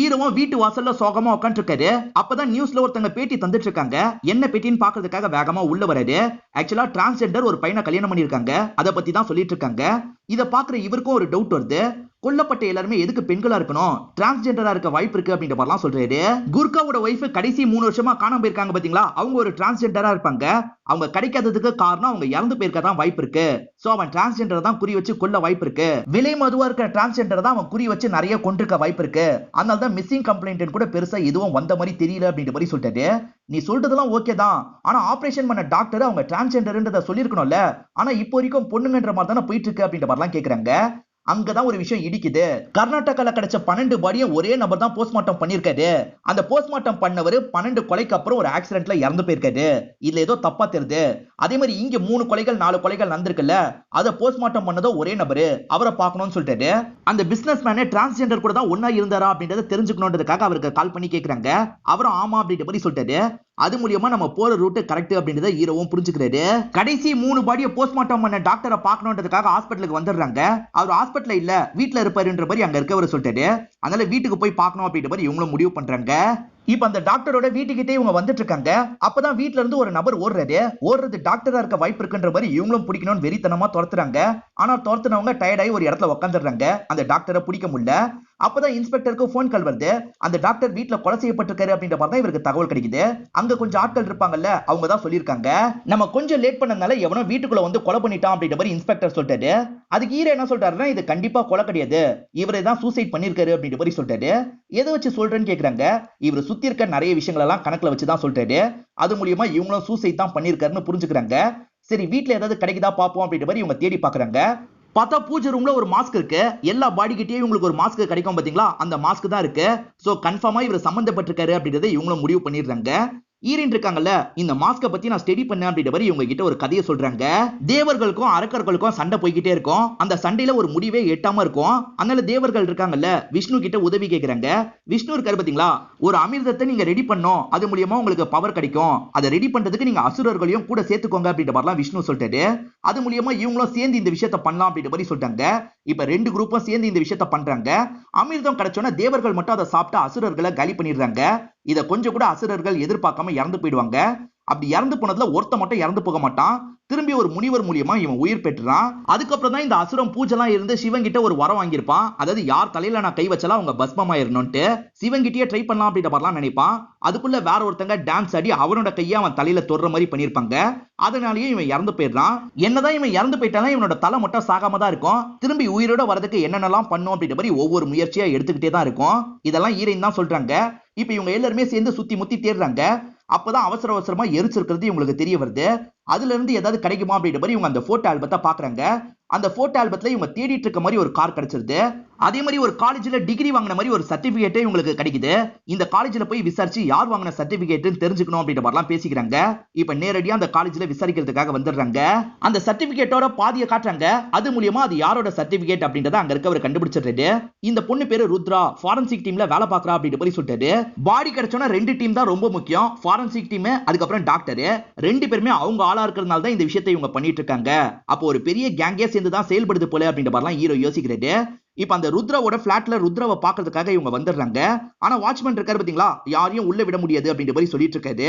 ஈரவும் வீட்டு வாசல்ல சோகமா உட்காந்து இருக்காரு. அப்பதான் நியூஸ்ல ஒருத்தங்க பேட்டி தந்துட்டு இருக்காங்க. என்ன பேட்டின்னு பாக்குறதுக்காக வேகமா உள்ள வராரு. ஆக்சுவலா டிரான்ஸ்ஜெண்டர் ஒரு பையனை கல்யாணம் பண்ணிருக்காங்க, அதை பத்தி தான் சொல்லிட்டு இருக்காங்க. இத பாக்குற இவருக்கும் ஒரு டவுட் வருது. கொல்லப்பட்ட எல்லாருமே எதுக்கு பெண்களா இருக்கணும், டிரான்ஸ்ஜெண்டரா இருக்க வாய்ப்பு இருக்கு அப்படின்ற மாதிரிலாம் சொல்றாரு. குர்காவோட வைஃப் கடைசி 3 வருஷமா காணாம போயிருக்காங்க பாத்தீங்களா, அவங்க ஒரு டிரான்ஸ்ஜெண்டரா இருப்பாங்க. அவங்க கிடைக்காததுக்கு காரணம் அவங்க இறந்து போயிருக்க தான் வாய்ப்பு இருக்கு. சோ அவன் டிரான்ஸ்ஜெண்டர் தான் குறி வச்சு கொல்ல வாய்ப்பு இருக்கு. விலை மதுவா இருக்க டிரான்ஸ்ஜெண்டர் தான் அவன் குறி வச்சு நிறைய கொண்டிருக்க வாய்ப்பு இருக்கு. அதனால தான் மிஸ்ஸிங் கம்ப்ளைண்ட் கூட பெருசா எதுவும் வந்த மாதிரி தெரியல அப்படின்ற மாதிரி சொல்லிட்டாரு. நீ சொல்றதெல்லாம் ஓகே தான், ஆனா ஆபரேஷன் பண்ண டாக்டர் அவங்க டிரான்ஸ்ஜெண்டர்ன்றத சொல்லிருக்கணும்ல. ஆனா இப்போ வரைக்கும் பொண்ணுங்கன்ற மாதிரி தானே போயிட்டு இருக்கு அப்படின்ற மாதிரிலாம் கேக்குறாங்க. அங்கதான் ஒரு விஷயம் இடிக்குது. கர்நாடகால கிடைச்ச 12 பாடியை ஒரே நபர் தான் போஸ்ட்மார்ட்டம் பண்ணிருக்காரு. அந்த போஸ்ட்மார்ட்டம் பண்ணவர் 12 கொலைக்கு அப்புறம் ஒரு ஆக்சிடென்ட்ல இறந்து போயிருக்காரு. இதுல ஏதோ தப்பா தெரியுது. அதே மாதிரி இங்க 3 கொலைகள் 4 கொலைகள் நடந்திருக்குல்ல, அத போஸ்ட்மார்ட்டம் பண்ணதோ ஒரே நபரு, அவரை பார்க்கணும்னு சொல்லிட்டாரு. அந்த பிசினஸ் மேனே டிரான்ஸ்ஜெண்டர் கூட தான் ஒண்ணா இருந்தாரா அப்படின்றத தெரிஞ்சுக்கணுன்றதுக்காக அவருக்கு கால் பண்ணி கேக்குறாங்க. அவரும் ஆமா அப்படின்ற மாதிரி சொல்லிட்டாரு. அது மூலியமா நம்ம போற ரூட் கரெக்ட் அப்படின்றத ஹீரோவும் புரிஞ்சுக்கிறாரு. கடைசி 3 பாடியை போஸ்ட்மார்ட்டம் பண்ண டாக்டரை பார்க்கணுன்றதுக்காக ஹாஸ்பிட்டலுக்கு வந்துடுறாங்க. அவர் ஹாஸ்பிட்டல்ல இல்ல, வீட்டுல இருப்பாருன்ற மாதிரி அங்க இருக்கவர் சொல்லிட்டாரு. அதனால வீட்டுக்கு போய் பார்க்கணும் அப்படின்ற மாதிரி இவங்களும் முடிவு பண்றாங்க. இப்ப அந்த டாக்டரோட வீட்டுக்கிட்டே இவங்க வந்துட்டு இருக்காங்க. அப்பதான் வீட்டுல இருந்து ஒரு நபர் ஓடுறது டாக்டரா இருக்க வாய்ப்பு இருக்குன்ற மாதிரி இவங்களும் பிடிக்கணும்னு வெறித்தனமா துரத்துறாங்க. ஆனா துரத்துனவங்க டயர்டாயி ஒரு இடத்துல உட்காந்துடுறாங்க. அந்த டாக்டரை பிடிக்க முடியல. அப்பதான் இன்ஸ்பெக்டருக்கு போன் கால் வருது. அந்த டாக்டர் வீட்டுல கொலை செய்யப்பட்டிருக்காரு அப்படின்ற மாதிரி தான் இவருக்கு தகவல் கிடைக்குது. அங்க கொஞ்சம் ஆட்கள் இருப்பாங்கல்ல, அவங்க தான் சொல்லியிருக்காங்க. நம்ம கொஞ்சம் லேட் பண்ணனால எவனோ வீட்டுக்குள்ள வந்து கொலை பண்ணிட்டான் அப்படின்ற மாதிரி இன்ஸ்பெக்டர் சொல்லிட்டாரு. அதுக்கு ஹீரோ என்ன சொல்றாருன்னா, இது கண்டிப்பா கொலை கிடையாது, இவரே தான் சூசைட் பண்ணிருக்காரு அப்படின்ற மாதிரி சொல்லிட்டாரு. எதை வச்சு சொல்றேன்னு கேக்குறாங்க. இவர் சுத்தி இருக்க நிறைய விஷயங்கள் எல்லாம் கணக்குல வச்சுதான் சொல்றாரு. அது மூலியமா இவங்களும் சூசைட் தான் பண்ணிருக்காருன்னு புரிஞ்சுக்கிறாங்க. சரி வீட்டுல ஏதாவது கிடைக்குதா பாப்போம் அப்படின்ற மாதிரி இவங்க தேடி பாக்குறாங்க. பார்த்தா பூஜை ரூம்ல ஒரு மாஸ்க் இருக்கு. எல்லா பாடி கிட்டயும் இவங்களுக்கு ஒரு மாஸ்க் கிடைக்கும் பாத்தீங்களா, அந்த மாஸ்க் தான் இருக்கு. சோ கன்ஃபார்மா இவர் சம்பந்தப்பட்டிருக்காரு அப்படின்றத இவங்களும் முடிவு பண்ணிடுறாங்க. ஈரின் இருக்காங்கல்ல, இந்த மாஸ்க பத்தி நான் ஸ்டடி பண்ணேன் அப்படின்ற மாதிரி இவங்க கிட்ட ஒரு கதையை சொல்றாங்க. தேவர்களுக்கும் அரக்கர்களுக்கும் சண்டை போய்கிட்டே இருக்கும். அந்த சண்டையில ஒரு முடிவே எட்டாம இருக்கும். அதனால தேவர்கள் இருக்காங்கல்ல, விஷ்ணு கிட்ட உதவி கேக்குறாங்க. விஷ்ணு இருக்காரு பாத்தீங்களா, ஒரு அமிர்தத்தை நீங்க ரெடி பண்ணும், அது மூலியமா உங்களுக்கு பவர் கிடைக்கும், அதை ரெடி பண்றதுக்கு நீங்க அசுரர்களையும் கூட சேர்த்துக்கோங்க அப்படின்ற மாதிரிலாம் விஷ்ணு சொல்லிட்டாரு. அது மூலியமா இவங்களும் சேர்ந்து இந்த விஷயத்தை பண்ணலாம் அப்படின்ற மாதிரி சொல்லிட்டாங்க. இப்ப 2 குரூப்பும் சேர்ந்து இந்த விஷயத்தை பண்றாங்க. அமிர்தம் கிடைச்சோன்னா தேவர்கள் மட்டும் அதை சாப்பிட்டு அசுரர்களை காலி பண்ணிடுறாங்க. இத கொஞ்சம் கூட அசுரர்கள் எதிர்பார்க்காம இறந்து போயிடுவாங்க. அப்படி இறந்து போனதுல ஒருத்த மட்டும் இறந்து போக மாட்டான். திரும்பி ஒரு முனிவர் மூலியமா இவன் உயிர் பெற்றான். அதுக்கப்புறம் தான் இந்த அசுரம் பூஜைலாம் இருந்து சிவன் கிட்ட ஒரு வரம் வாங்கியிருப்பான். அதாவது யார் தலையில நான் கை வச்சாலும் அவங்க பஸ்மமாயிரணும்ட்டு சிவன் கிட்டயே ட்ரை பண்ணலாம் அப்படின்ற மாதிரிலாம் நினைப்பான். அதுக்குள்ள வேற ஒருத்தங்க டான்ஸ் ஆடி அவனோட கையை அவன் தலையில தொடுற மாதிரி பண்ணிருப்பாங்க. அதனாலேயே இவன் இறந்து போயிடுறான். என்னதான் இவன் இறந்து போயிட்டாலும் இவனோட தலை மட்டும் சாகாம தான் இருக்கும். திரும்பி உயிரோட வரதுக்கு என்னென்னலாம் பண்ணும் அப்படின்ற மாதிரி ஒவ்வொரு முயற்சியா எடுத்துக்கிட்டே தான் இருக்கும். இதெல்லாம் ஈரன் தான் சொல்றாங்க. இப்ப இவங்க எல்லாருமே சேர்ந்து சுத்தி முத்தி தேடுறாங்க. அப்பதான் அவசர அவசரமா எரிச்சிருக்கிறது இவங்களுக்கு தெரிய வருது. அதுல இருந்து ஏதாவது கிடைக்குமா அப்படின்ற மாதிரி இவங்க அந்த போட்டோ ஆல்பத்தை பாக்குறாங்க. அந்த போட்டோ ஆல்பத்துல இவங்க தேடிட்டு இருக்க மாதிரி ஒரு கார் கிடைச்சிருது. அதே மாதிரி ஒரு காலேஜ்ல டிகிரி வாங்கின மாதிரி ஒரு சர்டிபிகேட்டே உங்களுக்கு கிடைக்குது. இந்த காலேஜ்ல போய் விசாரிச்சு யார் வாங்கின சர்டிபிகேட்னு தெரிஞ்சுக்கணும் அப்படின்ற மாதிரிலாம் பேசிக்கிறாங்க. இப்ப நேரடியா அந்த காலேஜ்ல விசாரிக்கிறதுக்காக வந்துடுறாங்க. அந்த சர்டிபிகேட்டோட பாதியை காட்டுறாங்க. அது மூலியமா அது யாரோட சர்டிபிகேட் அப்படின்றத அங்க இருக்க அவர் கண்டுபிடிச்சிடுறாரு. இந்த பொண்ணு பேரு ருத்ரா, ஃபாரன்சிக் டீம்ல வேலை பார்க்கறா அப்படின்ற மாதிரி சொல்லிட்டாரு. பாடி கிடைச்சோன்னா 2 டீம் தான் ரொம்ப முக்கியம். ஃபாரன்சிக் டீம் அதுக்கப்புறம் டாக்டர் 2 பேருமே அவங்க ஆளா இருக்கிறதுனால தான் இந்த விஷயத்தை இவங்க பண்ணிட்டு இருக்காங்க. அப்போ ஒரு பெரிய கேங்கே சேர்ந்து தான் செயல்படுது போல அப்படின்ற மாதிரிலாம் ஹீரோ யோசிக்கிறாரு. இப்ப அந்த ருத்ராவோட பிளாட்ல ருத்ராவை பாக்குறதுக்காக இவங்க வந்துடுறாங்க. ஆனா வாட்ச்மேன் இருக்காரு பாத்தீங்களா, யாரையும் உள்ள விட முடியாது அப்படின்ற மாதிரி சொல்லிட்டு இருக்காரு.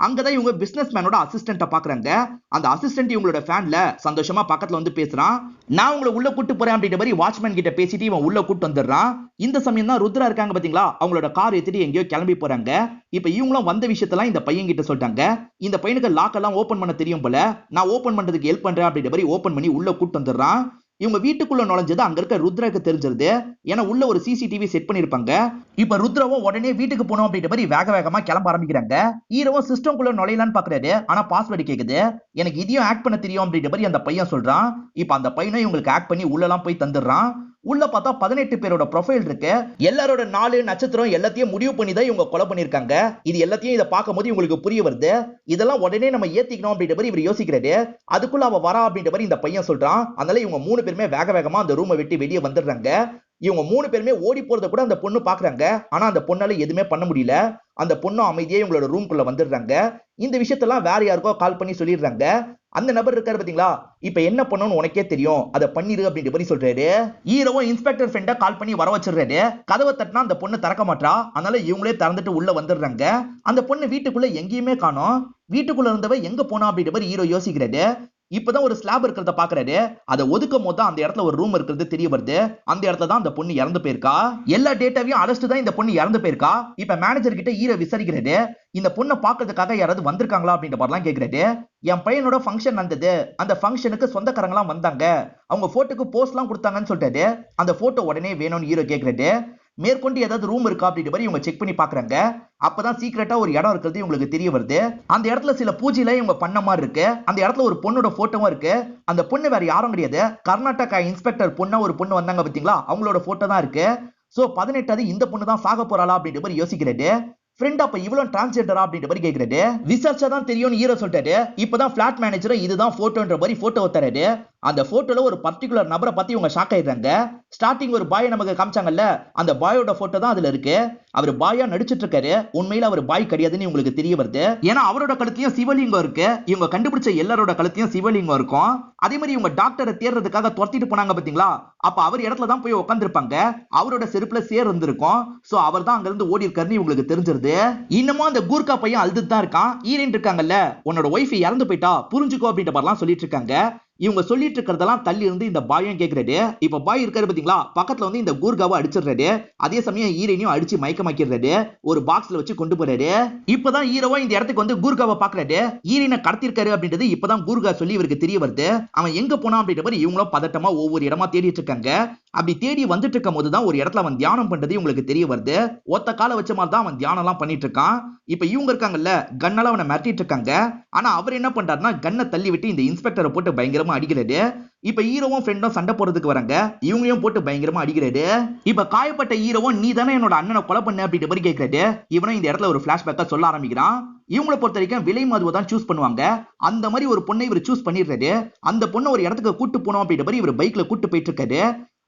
அங்கதான் இவங்க பிசினஸ் மேனோட அசிஸ்டன்ட்ட பாக்குறாங்க. அந்த அசிஸ்டன்ட் இவங்களோட ஃபேன்ல சந்தோஷமா பக்கத்துல வந்து பேசுறான். நான் உங்களை உள்ள கூட்டு போறேன் அப்படின்ற மாதிரி வாட்ச்மேன் கிட்ட பேசிட்டு இவன் உள்ள கூட்டு வந்துடுறான். இந்த சமயம் தான் ருத்ரா இருக்காங்க பாத்தீங்களா, அவங்களோட கார் ஏத்திட்டு எங்கேயோ கிளம்பி போறாங்க. இப்ப இவங்களும் வந்த விஷயத்தெல்லாம் இந்த பையன் கிட்ட சொல்லிட்டாங்க. இந்த பையனுக்கு லாக் எல்லாம் ஓபன் பண்ண தெரியும் போல, நான் ஓபன் பண்றதுக்கு ஹெல்ப் பண்றேன் அப்படின்ற மாதிரி ஓபன் பண்ணி உள்ள கூட்டு வந்துடுறான். இவங்க வீட்டுக்குள்ள நுழைஞ்சது அங்க இருக்க ருத்ராக்கு தெரிஞ்சிருது. ஏன்னா உள்ள ஒரு சிசிடிவி செட் பண்ணிருப்பாங்க. இப்ப ருத்ராவும் உடனே வீட்டுக்கு போனோம் அப்படின்ற மாதிரி வேக வேகமா கிளம்ப ஆரம்பிக்கிறாங்க. ஹீரோவும் சிஸ்டம்குள்ள நுழையலான்னு பாக்குறாரு. ஆனா பாஸ்வேர்டு கேக்குது. எனக்கு இதையும் ஆக்ட் பண்ண தெரியும் அப்படின்ற மாதிரி அந்த பையன் சொல்றான். இப்ப அந்த பையனும் இவங்களுக்கு ஆக்ட் பண்ணி உள்ளலாம் போய் தந்துடுறான். உள்ள பார்த்தா 18 பேரோட ப்ரொஃபைல் இருக்கு. எல்லாரோட நாலு நட்சத்திரம் எல்லாத்தையும் முடிவு பண்ணி தான் இவங்க கொலை பண்ணிருக்காங்க. இது எல்லாத்தையும் இதை பார்க்கும்போது இவங்களுக்கு புரிய வருது. இதெல்லாம் உடனே நம்ம ஏத்திக்கணும் அப்படின்ற மாதிரி இவர் யோசிக்கிறாரு. அதுக்குள்ள அவ வரா அப்படின்ற மாதிரி இந்த பையன் சொல்றான். அதனால இவங்க 3 பேருமே வேக வேகமா அந்த ரூமை விட்டு வெளியே வந்துடுறாங்க. இவங்க 3 பேருமே ஓடி போறத கூட அந்த பொண்ணு பாக்குறாங்க. ஆனா அந்த பொண்ணால எதுவுமே பண்ண முடியல. அந்த பொண்ணு அமைதியா இவங்களோட ரூம்குள்ள வந்துடுறாங்க. இந்த விஷயத்தெல்லாம் வேற யாருக்கோ கால் பண்ணி சொல்லிடுறாங்க. அந்த நபர் இருக்காரு பாத்தீங்களா, இப்ப என்ன பண்ணணும்னு உனக்கே தெரியும், அதை பண்ணிரு அப்படின்ற மாதிரி சொல்றாரு. ஹீரோவும் இன்ஸ்பெக்டர் ஃப்ரெண்ட கால் பண்ணி வர வச்சிடுறாரு. கதவை தட்டினா அந்த பொண்ணு திறக்க மாட்டா. அதனால இவங்களே திறந்துட்டு உள்ள வந்துடுறாங்க. அந்த பொண்ணு வீட்டுக்குள்ள எங்கேயுமே காணோம். வீட்டுக்குள்ள இருந்தவ எங்க போனா அப்படின்ற மாதிரி ஹீரோ யோசிக்கிறாரு. இப்பதான் ஒரு ஸ்லாப் இருக்கிறத பாக்குறாரு. அதை ஒதுக்கும் போது அந்த இடத்துல ஒரு ரூம் இருக்கிறது தெரிய வருது. அந்த இடத்துல தான் அந்த பொண்ணு இறந்து போயிருக்கா. எல்லா டேட்டாவையும் அழைச்சிட்டு தான் இந்த பொண்ணு இறந்து போயிருக்கா. இப்ப மேனேஜர் கிட்ட ஹீரோ விசாரிக்கிறாரு. இந்த பொண்ணை பாக்குறதுக்காக யாராவது வந்திருக்காங்களா அப்படின்ற மாதிரிலாம் கேக்குறாரு. என் பையனோட ஃபங்க்ஷன் நடந்தது, அந்த ஃபங்க்ஷனுக்கு சொந்தக்காரங்க எல்லாம் வந்தாங்க, அவங்க போட்டோக்கு போஸ்ட் எல்லாம் கொடுத்தாங்கன்னு சொல்லிட்டாரு. அந்த போட்டோ உடனே வேணும்னு ஹீரோ கேக்குறாரு. மேற்கொண்டு ஏதாவது ரூம் இருக்கா அப்படின்ற மாதிரி இவங்க செக் பண்ணி பாக்குறாங்க. அப்பதான் சீக்கிரட்டா ஒரு இடம் இருக்கிறது இவங்களுக்கு தெரிய வருது. அந்த இடத்துல சில பூஜையில இவங்க பண்ண மாதிரி இருக்கு. அந்த இடத்துல ஒரு பொண்ணோட போட்டோவும் இருக்கு. அந்த பொண்ணு வேற யாரும் கிடையாது, கர்நாடகா இன்ஸ்பெக்டர் பொண்ணா ஒரு பொண்ணு வந்தாங்க பாத்தீங்களா, அவங்களோட போட்டோ தான் இருக்கு. சோ 18 இந்த பொண்ணு தான் சாக போறாளா அப்படின்ற மாதிரி யோசிக்கிறாரு. ஃப்ரெண்ட் அப்ப இவ்வளவு டிரான்ஸ்ஜெண்டரா அப்படின்ற மாதிரி கேக்குறாரு. விசாரிச்சாதான் தெரியும் ஹீரோ சொல்லிட்டாரு. இப்பதான் பிளாட் மேனேஜர் இதுதான் போட்டோன்ற மாதிரி போட்டோ தராரு. அந்த போட்டோல ஒரு பர்டிகுலர் நபரை பத்தி இவங்க ஷாக் ஆயிடுறாங்க. ஸ்டார்டிங் ஒரு பாய் நமக்கு காமிச்சாங்கல்ல, அந்த பாயோட போட்டோ தான் அதுல இருக்கு. அவர் பாயா நடிச்சிட்டு இருக்காரு. உண்மையில அவர் பாய் கிடையாதுன்னு உங்களுக்கு தெரிய வருது. ஏன்னா அவரோட கழுத்தையும் சிவலிங்கம் இருக்கு. இவங்க கண்டுபிடிச்ச எல்லாரோட கழுத்தையும் சிவலிங்கம் இருக்கும். அதே மாதிரி இவங்க டாக்டரை தேடுறதுக்காக துரத்திட்டு போனாங்க பாத்தீங்களா, அப்ப அவர் இடத்துல தான் போய் உட்காந்துருப்பாங்க. அவரோட செருப்புல சேர் இருந்திருக்கும். சோ அவர் தான் அங்க இருந்து ஓடி இருக்காருன்னு இவங்களுக்கு தெரிஞ்சிருது. இன்னமும் அந்த கூர்க்கா பையன் அழுதுட்டு தான் இருக்கான். ஈரன் இருக்காங்கல்ல, உன்னோட ஒய்ஃப் இறந்து போயிட்டா புரிஞ்சுக்கோ அப்படின்ற மாதிரிலாம் சொல்லிட்டு இருக்காங்க. இவங்க சொல்லிட்டு இருக்கிறதெல்லாம் தள்ளி இருந்து இந்த பாயும் கேக்குறாரு. இப்ப பாய் இருக்காரு பாத்தீங்களா, பக்கத்துல வந்து இந்த கூர்காவை அடிச்சிடுறாரு. அதே சமயம் ஈரனையும் அடிச்சு மயக்கமாக்கிறாரு. ஒரு பாக்ஸ்ல வச்சு கொண்டு போறாரு. இப்பதான் ஹீரோவா இந்த இடத்துக்கு வந்து கூர்காவை பாக்குறாரு. ஈரனை கடத்திருக்காரு அப்படின்றது இப்பதான் கூர்கா சொல்லி இவருக்கு தெரிய வருது. அவன் எங்க போனா அப்படின்ற மாதிரி இவங்களும் பதட்டமா ஒவ்வொரு இடமா தேடிட்டு இருக்காங்க. அப்படி தேடி வந்துட்டு இருக்கும் போதுதான் ஒரு இடத்துல அவன் தியானம் பண்றது இவங்களுக்கு தெரிய வருது. ஒத்த கால வச்ச மாதிரி தான் அவன் தியானம் எல்லாம் பண்ணிட்டு இருக்கான். இப்ப இவங்க இருக்காங்கல்ல, கண்ணால அவனை மிரட்டிட்டு இருக்காங்க. ஆனா அவர் என்ன பண்றாருன்னா கண்ணை தள்ளி விட்டு இந்த இன்ஸ்பெக்டரை போட்டு பயங்கரமா அடிக்கிறாரு. இப்ப ஹீரோவும் ஃப்ரெண்டும் சண்டை போறதுக்கு வராங்க. இவங்களையும் போட்டு பயங்கரமா அடிக்கிறாரு. இப்ப காயப்பட்ட ஹீரோவும் நீ தானே என்னோட அண்ணனை கொலை பண்ண அப்படின்ற மாதிரி கேட்கிறாரு. இவனும் இந்த இடத்துல ஒரு பிளாஷ்பேக்கா சொல்ல ஆரம்பிக்கிறான். இவங்களை பொறுத்த வரைக்கும் விலை மதுவை தான் சூஸ் பண்ணுவாங்க. அந்த மாதிரி ஒரு பொண்ணை இவர் சூஸ் பண்ணிடுறாரு. அந்த பொண்ணை ஒரு இடத்துக்கு கூட்டு போனோம் அப்படின்ற மாதிரி இவர் பைக்ல கூட்டு போயிட்டு இருக்காரு.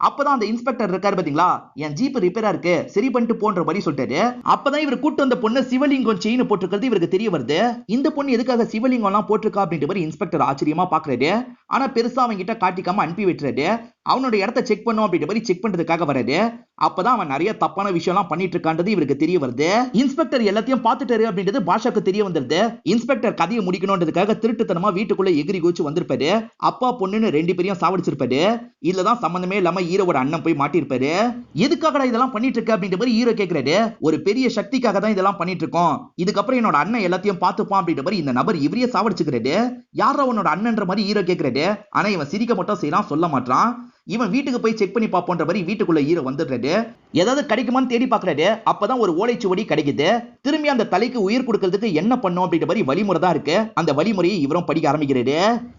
அப்பதான் அந்த இன்ஸ்பெக்டர் இருக்காரு பாத்தீங்களா, என் ஜீப் ரிப்பேரா இருக்கு சரி பண்ணிட்டு போன்ற மாதிரி சொல்லிட்டாரு. அப்பதான் இவர் கூட்டு வந்த பொண்ணு சிவலிங்கம் செயின் போட்டிருக்கிறது இவருக்கு தெரிய வருது. இந்த பொண்ணு எதுக்காக சிவலிங்கம் எல்லாம் போட்டிருக்கா அப்படின்ற மாதிரி இன்ஸ்பெக்டர் ஆச்சரியமா பாக்குறாரு. ஆனா பெருசா அவங்க கிட்ட காட்டிக்காம அனுப்பி விட்டுறாரு. அவனோட இடத்த செக் பண்ணும் அப்படின்ற மாதிரி செக் பண்றதுக்காக வராரு. அப்பதான் அவன் நிறைய தப்பான விஷயம் எல்லாம் பண்ணிட்டு இருக்கான்றது இவருக்கு தெரிய வருது. இன்ஸ்பெக்டர் எல்லாத்தையும் பார்த்துட்டாரு அப்படின்றது பாஷாக்கு தெரிய வந்துருது. இன்ஸ்பெக்டர் கதையை முடிக்கணும்ன்றதுக்காக திருட்டுத்தனமா வீட்டுக்குள்ள எகிரி குதிச்சு வந்திருப்பாரு. அப்பா பொண்ணுன்னு ரெண்டு பேரையும் சாவடிச்சிருப்பாரு. இதுலதான் சம்பந்தமே இல்லாம ஹீரோவோட அண்ணன் போய் மாட்டிருப்பாரு. எதுக்காகடா இதெல்லாம் பண்ணிட்டு இருக்க அப்படின்ற மாதிரி ஹீரோ கேக்குறாரு. ஒரு பெரிய சக்திக்காக தான் இதெல்லாம் பண்ணிட்டு இருக்கோம். இதுக்கப்புறம் என்னோட அண்ணன் எல்லாத்தையும் பார்த்துப்பான் அப்படின்ற மாதிரி இந்த நபர் இவரையே சாவடிச்சுக்கிறாரு. யாரா உன்னோட அண்ணன்ற மாதிரி ஹீரோ கேக்குறாரு. ஆனா இவன் சிரிக்க மட்டும் செய்யலாம், சொல்ல மாட்டான். இவன் வீட்டுக்கு போய் செக் பண்ணி பாப்போன்ற மாதிரி வீட்டுக்குள்ள ஹீரோ வந்துடுறாரு. ஏதாவது கிடைக்குமான்னு தேடி பாக்குறாரு. அப்பதான் ஒரு ஓலைச்சுவடி கிடைக்குது. திரும்பி அந்த தலைக்கு உயிர் கொடுக்கிறதுக்கு என்ன பண்ணும் அப்படின்ற மாதிரி வழிமுறை தான் இருக்கு. அந்த வழிமுறையை இவரும் படிக்க ஆரம்பிக்கிறாரு.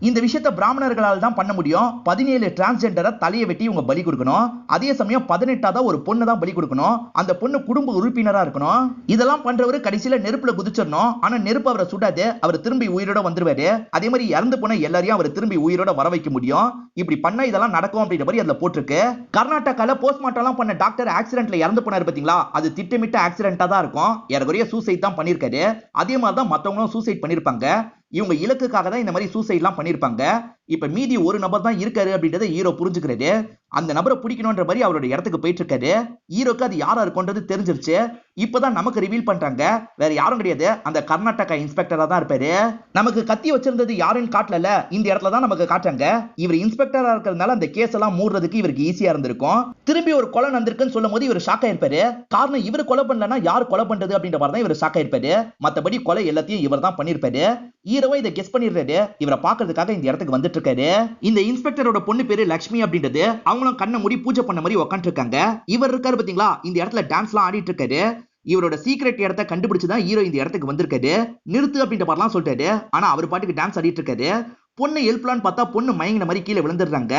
இந்த விஷயத்தை பிராமணர்களால் தான் பண்ண முடியும். 17 டிரான்ஸ்ஜெண்டரை தலையை வெட்டி இவங்க பலி கொடுக்கணும். அதே சமயம் 18ஆவது ஒரு பொண்ணு தான் பலி கொடுக்கணும். அந்த பொண்ணு குடும்ப உறுப்பினரா இருக்கணும். இதெல்லாம் பண்றவரு கடைசியில நெருப்புல குதிச்சிடணும். ஆனா நெருப்பு அவரை சுடாது. அவர் திரும்பி உயிரோட வந்துருவாரு. அதே மாதிரி இறந்து போன எல்லாரையும் அவர் திரும்பி உயிரோட வர வைக்க முடியும். இப்படி பண்ண இதெல்லாம் நடக்கும் அப்படின்ற மாதிரி அதுல போட்டிருக்கு. கர்நாடகால போஸ்ட்மார்ட்டம் எல்லாம் பண்ண டாக்டர் ஆக்சிடென்ட்ல இறந்து போனாரு பாத்தீங்களா, அது திட்டமிட்ட ஆக்சிடென்ட்டா தான் இருக்கும். ஏறக்குறைய சூசைட் தான் பண்ணிருக்காரு. அதே மாதிரி தான் மத்தவங்களும் சூசைட் பண்ணிருப்பாங்க. இவங்க இலக்குக்காக தான் இந்த மாதிரி சூசைட் எல்லாம் பண்ணிருப்பாங்க. இப்ப மீதி ஒரு நபர் தான் இருக்காரு அப்படின்றத ஹீரோ புரிஞ்சுக்கிறாரு. அந்த நபரை பிடிக்கணும்ன்ற மாதிரி அவரோட இடத்துக்கு போயிட்டு இருக்காரு. ஹீரோக்கு அது யாரா இருக்கும்ன்றது தெரிஞ்சிருச்சு. இப்பதான் நமக்கு ரிவீல் பண்றாங்க. வேற யாரும் கிடையாது, அந்த கர்நாடகா இன்ஸ்பெக்டரா தான் இருப்பாரு. நமக்கு கத்தி வச்சிருந்தது யாருன்னு காட்டல, இந்த இடத்துல தான் நமக்கு காட்டுறாங்க. இவர் இன்ஸ்பெக்டரா இருக்கிறதுனால அந்த கேஸ் எல்லாம் மூடுறதுக்கு இவருக்கு ஈஸியா இருந்திருக்கும். திரும்பி ஒரு கொலை நடந்திருக்குன்னு சொல்லும் போது இவர் ஷாக் ஆயிருப்பாரு. காரணம் இவர் கொலை பண்ணலன்னா யார் கொலை பண்றது அப்படின்ற மாதிரி தான் இவர் ஷாக் ஆயிருப்பாரு. மத்தபடி கொலை எல்லாத்தையும் இவர் தான் பண்ணிருப்பாரு. ஹீரோவை இதை கெஸ் பண்ணிடுறாரு. இவரை பாக்குறதுக்காக இந்த இடத்துக்கு வந்துட்டு இருக்காரு. இந்த இன்ஸ்பெக்டரோட பொண்ணு பேரு லட்சுமி அப்படின்றது. அவங்களும் கண்ணை மூடி பூஜை பண்ண மாதிரி உட்காந்து இருக்காங்க. இவர் இருக்காரு பாத்தீங்களா, இந்த இடத்துல டான்ஸ் எல்லாம் ஆடிட்டு இருக்காரு. இவரோட சீக்ரெட் இடத்தை கண்டுபிடிச்சுதான் ஹீரோ இந்த இடத்துக்கு வந்திருக்காரு. நிறுத்து அப்படின்ற மாதிரிலாம் சொல்லிட்டாரு. ஆனா அவர் பாட்டுக்கு டான்ஸ் ஆடிட்டு இருக்காரு. பொண்ணு எழுப்பலான்னு பார்த்தா பொண்ணு மயங்கின மாதிரி கீழே விழுந்துடுறாங்க.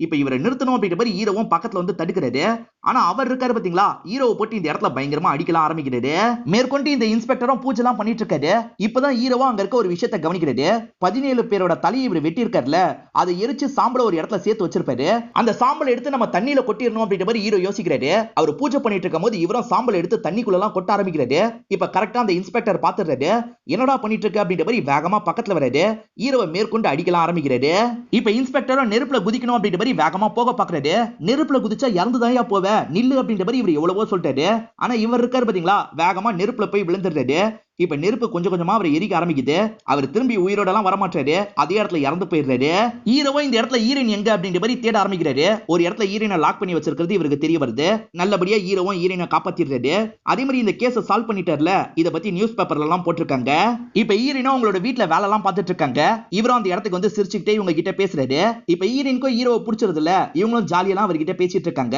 இப்ப இவரை நிறுத்தணும் அப்படின்ற மாதிரி ஹீரோவும் பக்கத்துல வந்து தடுக்கிறாரு. ஆனா அவர் இருக்காரு பாத்தீங்களா, ஹீரோவை போட்டு இந்த இடத்துல பயங்கரமா அடிக்கலாம் ஆரம்பிக்கிறாரு. மேற்கொண்டு இந்த இன்ஸ்பெக்டரும் பூஜை எல்லாம் பண்ணிட்டு இருக்காரு. இப்பதான் ஹீரோவா அங்க இருக்க ஒரு விஷயத்தை கவனிக்கிறாரு. 17 பேரோட தலையை இவர் வெட்டி இருக்காருல, அதை எரிச்சு சாம்பல ஒரு இடத்துல சேர்த்து வச்சிருப்பாரு. அந்த சாம்பலை எடுத்து நம்ம தண்ணியில கொட்டிடணும் அப்படின்ற மாதிரி ஹீரோ யோசிக்கிறாரு. அவர் பூஜை பண்ணிட்டு இருக்கும் போது இவரும் சாம்பலை எடுத்து தண்ணிக்குள்ள எல்லாம் கொட்ட ஆரம்பிக்கிறாரு. இப்ப கரெக்டா அந்த இன்ஸ்பெக்டர் பாத்துறாரு. என்னடா பண்ணிட்டு இருக்க அப்படின்ற மாதிரி வேகமா பக்கத்துல வராரு. ஹீரோவை மேற்கொண்டு அடிக்கலாம் ஆரம்பிக்கிறாரு. இப்ப இன்ஸ்பெக்டரும் நெருப்புல குதிக்கணும் அப்படின்ற மாதிரி வேகமா போக பாக்குறாரு. நெருப்புல குதிச்சா இறந்துதான் போவ, நில்லு அப்படின்ற மாதிரி இவர் எவ்வளவோ சொல்லிட்டாரு. ஆனா இவர் இருக்காரு பாத்தீங்களா, வேகமா நெருப்புல போய் விழுந்துடுறாரு. இப்ப நெருப்பு கொஞ்சம் கொஞ்சமா அவரை எரிக்க ஆரம்பிக்குது. அவர் திரும்பி உயிரோட எல்லாம் வரமாட்டாரு. அதே இடத்துல இறந்து போயிடுறாரு. ஹீரோவா இந்த இடத்துல ஈரன் எங்க அப்படின்ற மாதிரி தேட ஆரம்பிக்கிறாரு. ஒரு இடத்துல ஈரனை லாக் பண்ணி வச்சிருக்கிறது இவருக்கு தெரிய வருது. நல்லபடியா ஹீரோவும் ஈரனை காப்பாத்திடுறாரு. அதே மாதிரி இந்த கேஸை சால்வ் பண்ணிட்டார்ல, இத பத்தி நியூஸ் பேப்பர்ல எல்லாம் போட்டிருக்காங்க. இப்ப ஈரனும் அவங்களோட வீட்டுல வேலை எல்லாம் பார்த்துட்டு இருக்காங்க. இவரும் அந்த இடத்துக்கு வந்து சிரிச்சுக்கிட்டே இவங்க கிட்ட பேசுறாரு. இப்ப ஈரனுக்கும் ஹீரோவை பிடிச்சிருது இல்ல, இவங்களும் ஜாலியெல்லாம் அவர்கிட்ட பேசிட்டு இருக்காங்க.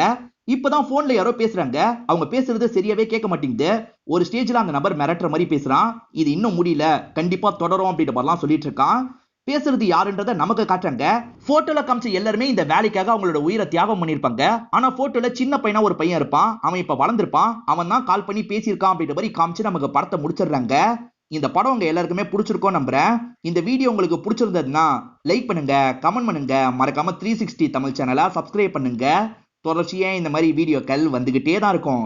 இப்பதான் போன்ல யாரோ பேசுறாங்க. அவங்க பேசுறது சரியாவே கேட்க மாட்டேங்குது. ஒரு ஸ்டேஜ்ல அந்த நபர் மிரட்டுற மாதிரி பேசுறான். இது இன்னும் முடியல, கண்டிப்பா தொடரும் அப்படின்ற மாதிரிலாம் சொல்லிட்டு இருக்கான். பேசுறது யாருன்றத நமக்கு காட்டுறாங்க. போட்டோல காமிச்ச எல்லாருமே இந்த வேலைக்காக அவங்களோட உயிரை தியாகம் பண்ணிருப்பாங்க. ஆனா போட்டோல சின்ன பையனா ஒரு பையன் இருப்பான். அவன் இப்ப வளர்ந்திருப்பான். அவன் தான் கால் பண்ணி பேசியிருக்கான் அப்படின்ற மாதிரி காமிச்சு நமக்கு படத்தை முடிச்சிடுறாங்க. இந்த படம் உங்க எல்லாருக்குமே பிடிச்சிருக்கும் நம்புறேன். இந்த வீடியோ உங்களுக்கு பிடிச்சிருந்ததுன்னா லைக் பண்ணுங்க, கமெண்ட் பண்ணுங்க, மறக்காம 360 தமிழ் சேனலை சப்ஸ்கிரைப் பண்ணுங்க. தொடர்ச்சியா இந்த மாதிரி வீடியோக்கள் வந்துகிட்டே தான் இருக்கும்.